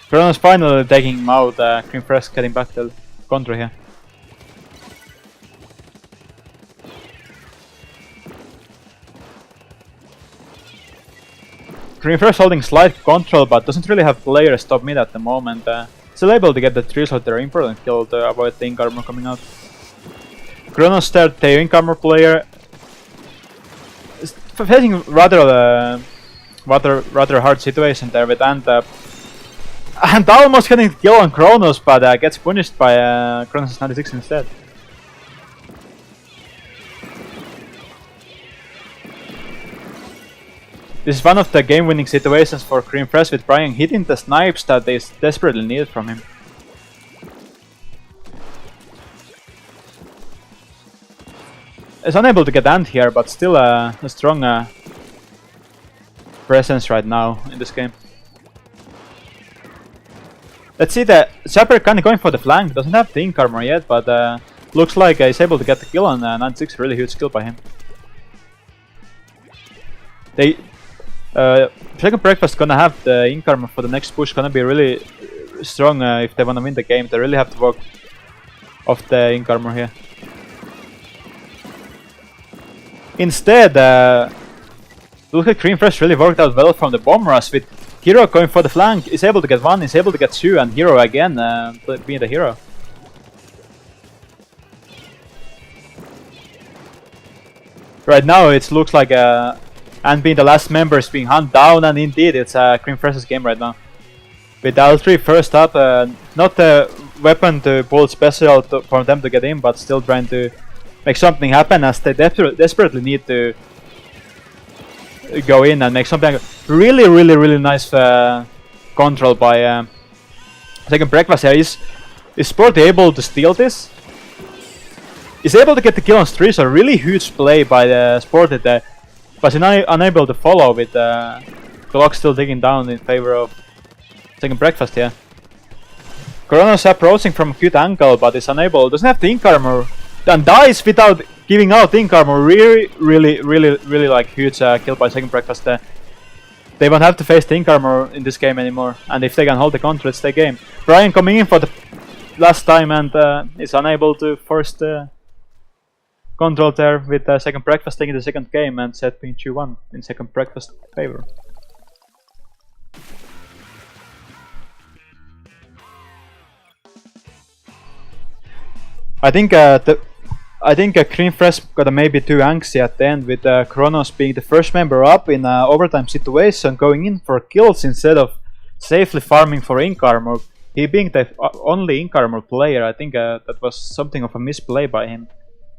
Kronos finally taking him out, Crème Fresh getting back to control here. Crème Fresh holding slight control, but doesn't really have players top mid at the moment. Still able to get the 3-shot there, important kill to avoid the Ink Armor coming out. Kronos there, the Ink Armor player, is facing rather hard situation there with Ant. And almost getting the kill on Kronos, but gets punished by Kronos 96 instead. This is one of the game-winning situations for Crème Fresh, with Brian hitting the snipes that they desperately needed from him. He's unable to get Ant here, but still a strong presence right now in this game. Let's see, the Zapper kind of going for the flank, doesn't have the Ink Armor yet, but looks like he's able to get the kill on 96, really huge kill by him. They Second Breakfast gonna have the Ink Armor for the next push, gonna be really strong if they wanna win the game. They really have to work off the Ink Armor here. Instead, look at Crème Fresh really worked out well from the Bomb Rush, with Hero going for the flank, is able to get 1, is able to get 2, and Hero again being the hero. Right now it looks like and being the last member is being hunted down, and indeed it's Crème Fresh's game right now. With L3 first up, not a weapon to pull special for them to get in, but still trying to make something happen, as they desperately need to go in and make something. Really nice control by Second Breakfast here. Is Sporti able to steal this? Is able to get the kill on 3, so really huge play by Sporti there, but he's unable to follow, with the clock still ticking down in favor of Second Breakfast here. Kronos approaching from a cute angle, but is unable, doesn't have the Ink Armor, and dies without giving out Ink Armor. Really like huge kill by Second Breakfast there. They won't have to face the Ink Armor in this game anymore, and if they can hold the control, it's their game. Brian coming in for the last time, and is unable to force the control there, with Second Breakfast taking the second game and set being 2-1 in Second Breakfast favor. I think Crème Fresh got maybe too angsty at the end, with Kronos being the first member up in an overtime situation, going in for kills instead of safely farming for Ink Armor. He being the only Ink Armor player, I think that was something of a misplay by him.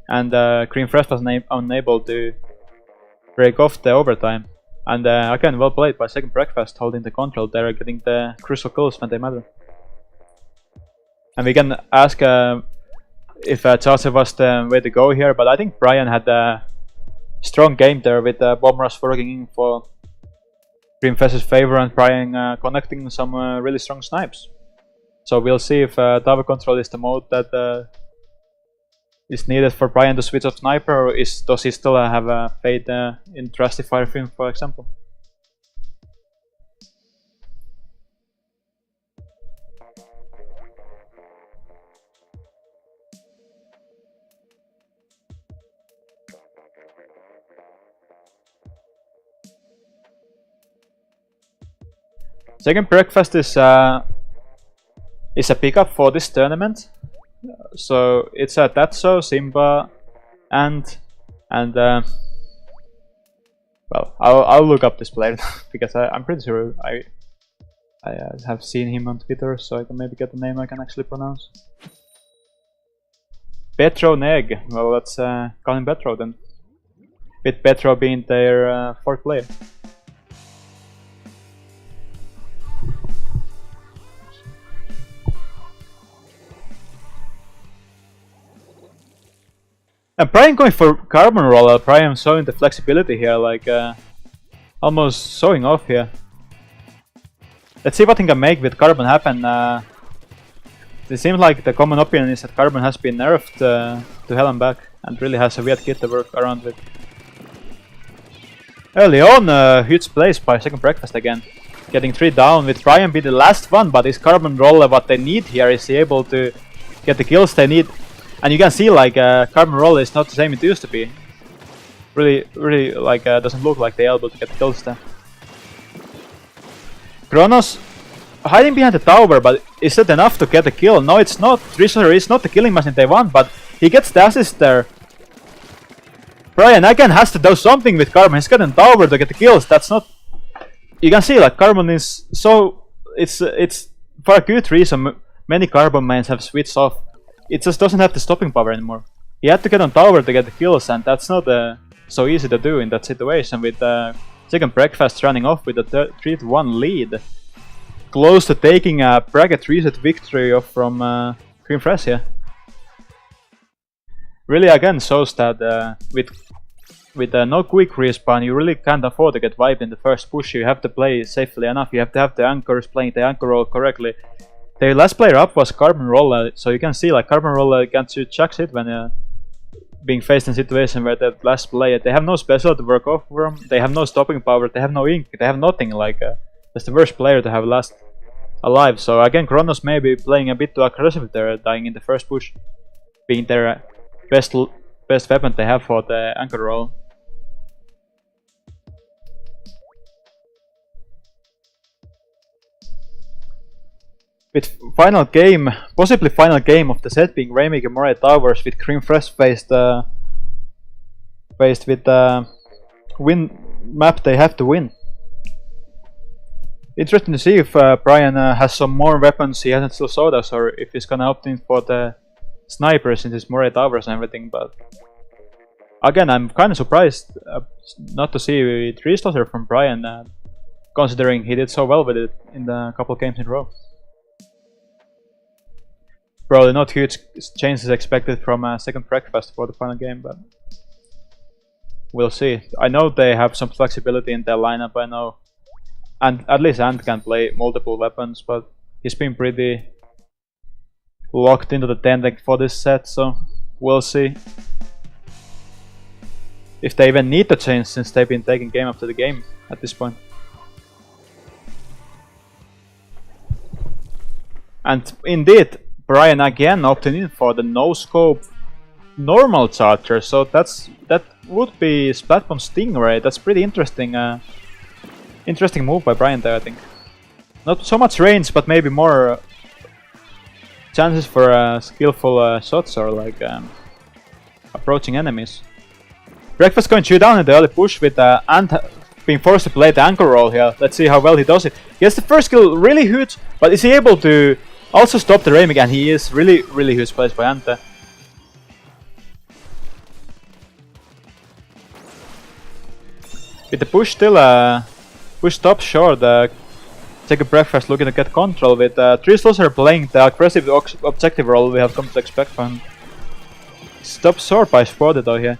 And Crème Fresh was unable to break off the overtime. And again, well played by Second Breakfast, holding the control there, getting the crucial kills when they matter. And we can ask if ThatsSo was the way to go here, but I think Brian had a strong game there with Bomb Rush working in for Crème Fresh's favor and Brian connecting some really strong snipes. So we'll see if tower control is the mode that is needed for Brian to switch off sniper, or does he still have a fade in Trusty Fire Film, for example? Second Breakfast is a pickup for this tournament. So it's a ThatsSo, Simba, and well, I'll look up this player because I'm pretty sure I have seen him on Twitter, so I can maybe get the name I can actually pronounce. Petro Neg. Well, let's call him Petro then. With Petro being their fourth player. And Brian going for carbon roller, Brian showing the flexibility here, like almost showing off here. Let's see what he can make with carbon happen. It seems like the common opinion is that carbon has been nerfed to hell and back, and really has a weird kit to work around with. Early on, huge plays by Second Breakfast again. Getting 3 down with Brian being the last one, but is carbon roller what they need here? Is he able to get the kills they need? And you can see like carbon roller is not the same it used to be. Really like doesn't look like they're able to get the kills there. Kronos hiding behind the tower, but is it enough to get the kill? No, it's not. Treasurer is not the killing machine they want, but he gets the assist there. Brian again has to do something with carbon. He's getting tower to get the kills. That's not. You can see like carbon is so it's for a good reason. Many carbon mains have switched off. It just doesn't have the stopping power anymore. He had to get on tower to get the kills, and that's not so easy to do in that situation with Second Breakfast running off with a 3-1 lead. Close to taking a bracket reset victory off from Crème Fresh here. Really again shows that with no quick respawn you really can't afford to get wiped in the first push. You have to play safely enough, you have to have the anchors playing the anchor role correctly. The last player up was Carbon Roller, so you can see like Carbon Roller can't shoot chuck shit when being faced in a situation where the last player, they have no special to work off from, they have no stopping power, they have no ink, they have nothing, like that's the worst player to have last alive. So again, Kronos may be playing a bit too aggressive there, dying in the first push, being their best weapon they have for the anchor roll. With final game, possibly final game of the set being Rainmaker Moray Towers with Crème Fresh faced with win map they have to win. Interesting to see if Brian has some more weapons he hasn't still showed us, or if he's gonna opt in for the sniper since it's Moray Towers and everything. But again, I'm kind of surprised not to see 3-starter from Brian, considering he did so well with it in the couple games in a row. Probably not huge changes expected from Second Breakfast for the final game, but we'll see. I know they have some flexibility in their lineup, I know. And at least Ant can play multiple weapons, but he's been pretty locked into the 10 deck for this set, so we'll see if they even need to change since they've been taking game after the game at this point. And indeed, Brian again opting in for the no-scope normal charger, so that would be Splatbomb Stingray. That's pretty interesting. Interesting move by Brian there, I think. Not so much range, but maybe more chances for skillful shots or like approaching enemies. Breakfast going 2 down in the early push with Ant being forced to play the anchor role here. Let's see how well he does it. He gets the first kill really huge, but is he able to also stop the Rainmaker? And he is really huge plays by Ant. With the push still, push top short, take a breakfast looking to get control with 3 slows playing the aggressive objective role we have come to expect from him. Stop short by Sporti though here.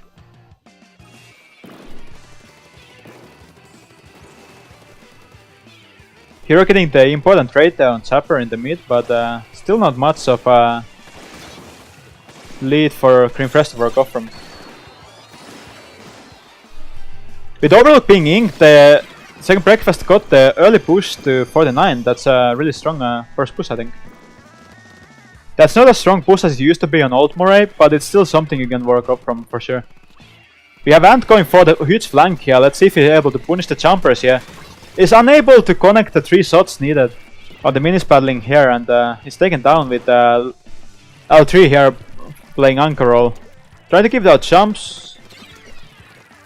Hero getting the important trade down Zapper in the mid, but still not much of a lead for Crème Fresh to work off from. With Overlook being inked, the second breakfast got the early push to 49. That's a really strong first push, I think. That's not as strong push as it used to be on Old Moray, but it's still something you can work off from for sure. We have Ant going for the huge flank here. Let's see if he's able to punish the jumpers here. Is unable to connect the 3 shots needed on the minis paddling here, and he's taken down with L3 here playing anchor role. Trying to give out jumps,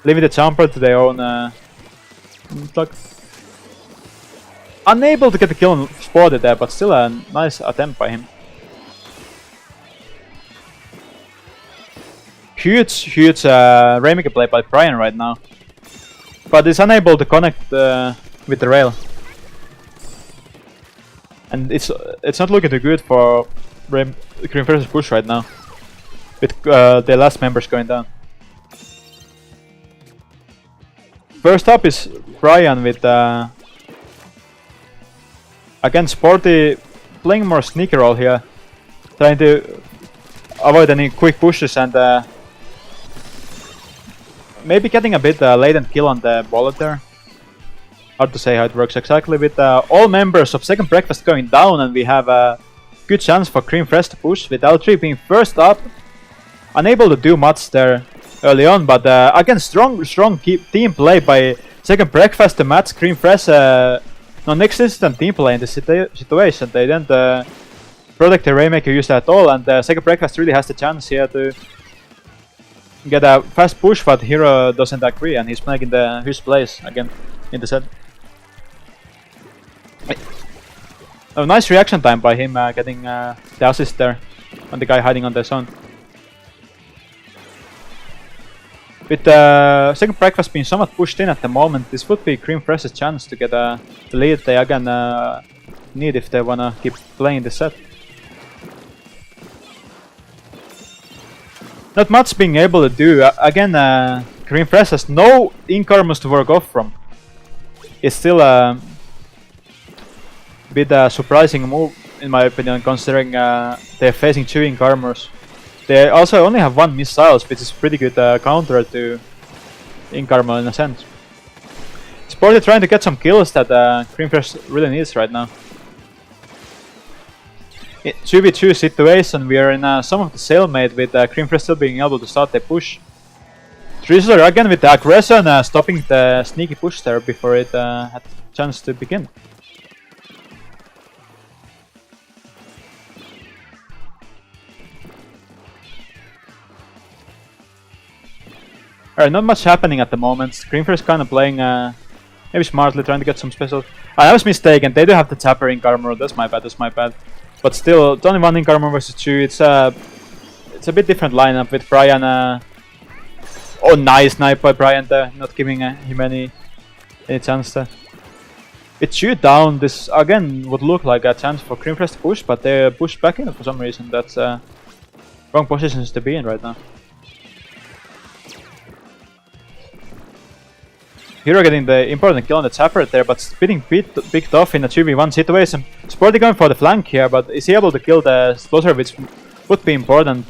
leaving the jumper to their own luck. Unable to get the kill on Sporti there, but still a nice attempt by him. Huge Rainmaker play by Brian right now, but he's unable to connect with the rail, and it's not looking too good for Crème Fresh's push right now, with the last members going down. First up is Brian with again Sporti playing more sneaky role here, trying to avoid any quick pushes and maybe getting a bit latent kill on the bullet there. Hard to say how it works exactly, with all members of second breakfast going down, and we have a good chance for Crème Fresh to push, with L3 being first up. Unable to do much there early on, but again strong team play by second breakfast to match Crème Fresh. Non-existent team play in this situation. They didn't protect the Rainmaker use at all, and second breakfast really has the chance here to get a fast push, but Hero doesn't agree, and he's making his plays again in the set. A nice reaction time by him getting the assist there on the guy hiding on the zone. With the second breakfast being somewhat pushed in at the moment, this would be Crème Fresh's chance to get the lead they again need if they wanna keep playing the set. Not much being able to do. Again, Crème Fresh has no ink armors to work off from. It's still a bit surprising move in my opinion, considering they're facing 2 ink armors. They also only have 1 missiles, which is pretty good counter to ink armor in a sense. Sporti trying to get some kills that Crème Fresh really needs right now. 2v2 situation, we are in some of the stalemate with Crème Fresh still being able to start the push. Drizzler again with the aggression, stopping the sneaky push there before it had a chance to begin. Alright, not much happening at the moment. Crème Fresh kind of playing maybe smartly, trying to get some special. I was mistaken, they do have the Tapper ink armor, that's my bad. But still, it's only 1 ink armor versus 2, it's a bit different lineup with Brian. Oh, nice snipe by Brian there, not giving him any chance there. With 2 down, this again would look like a chance for Crème Fresh to push, but they push back in for some reason. That's wrong positions to be in right now. Hero getting the important kill on the Tapper there, but getting picked off in a 2v1 situation. Sporti going for the flank here, but is he able to kill the Slaughter, which would be important.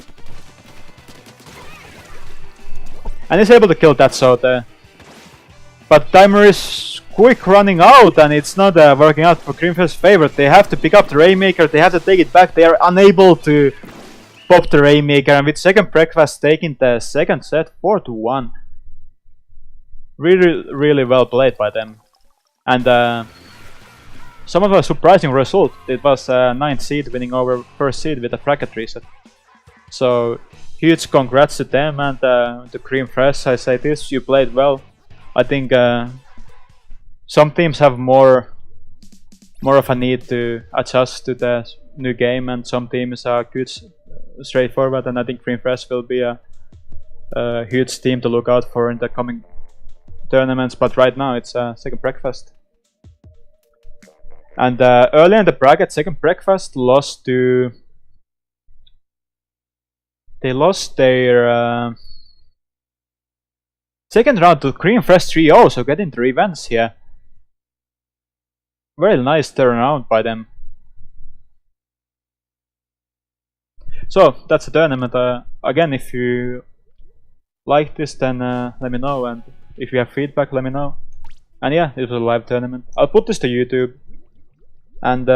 And he's able to kill ThatsSo there. But timer is quick running out, and it's not working out for Crème Fresh's favor. They have to pick up the Rainmaker, they have to take it back, they are unable to pop the Rainmaker, and with second breakfast taking the second set 4-1. Really well played by them, and some of a surprising result. It was 9th seed winning over 1st seed with a bracket reset. So huge congrats to them, and to Crème Fresh. I say this: you played well. I think some teams have more of a need to adjust to the new game, and some teams are good, straightforward. And I think Crème Fresh will be a huge team to look out for in the coming tournaments, but right now it's second breakfast. And early in the bracket, second breakfast lost to. They lost their second round to Crème Fresh 3-0, so getting the revenge here. Very nice turnaround by them. So that's the tournament. Again, if you like this, then let me know, and if you have feedback, let me know. And yeah, it was a live tournament. I'll put this to YouTube. And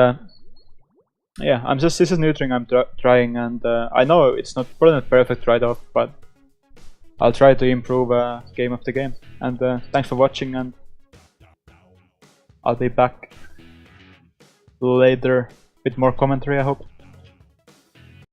yeah, this is new thing I'm trying, and I know it's probably not perfect right off, but I'll try to improve game of the game. And thanks for watching, and I'll be back later with more commentary, I hope.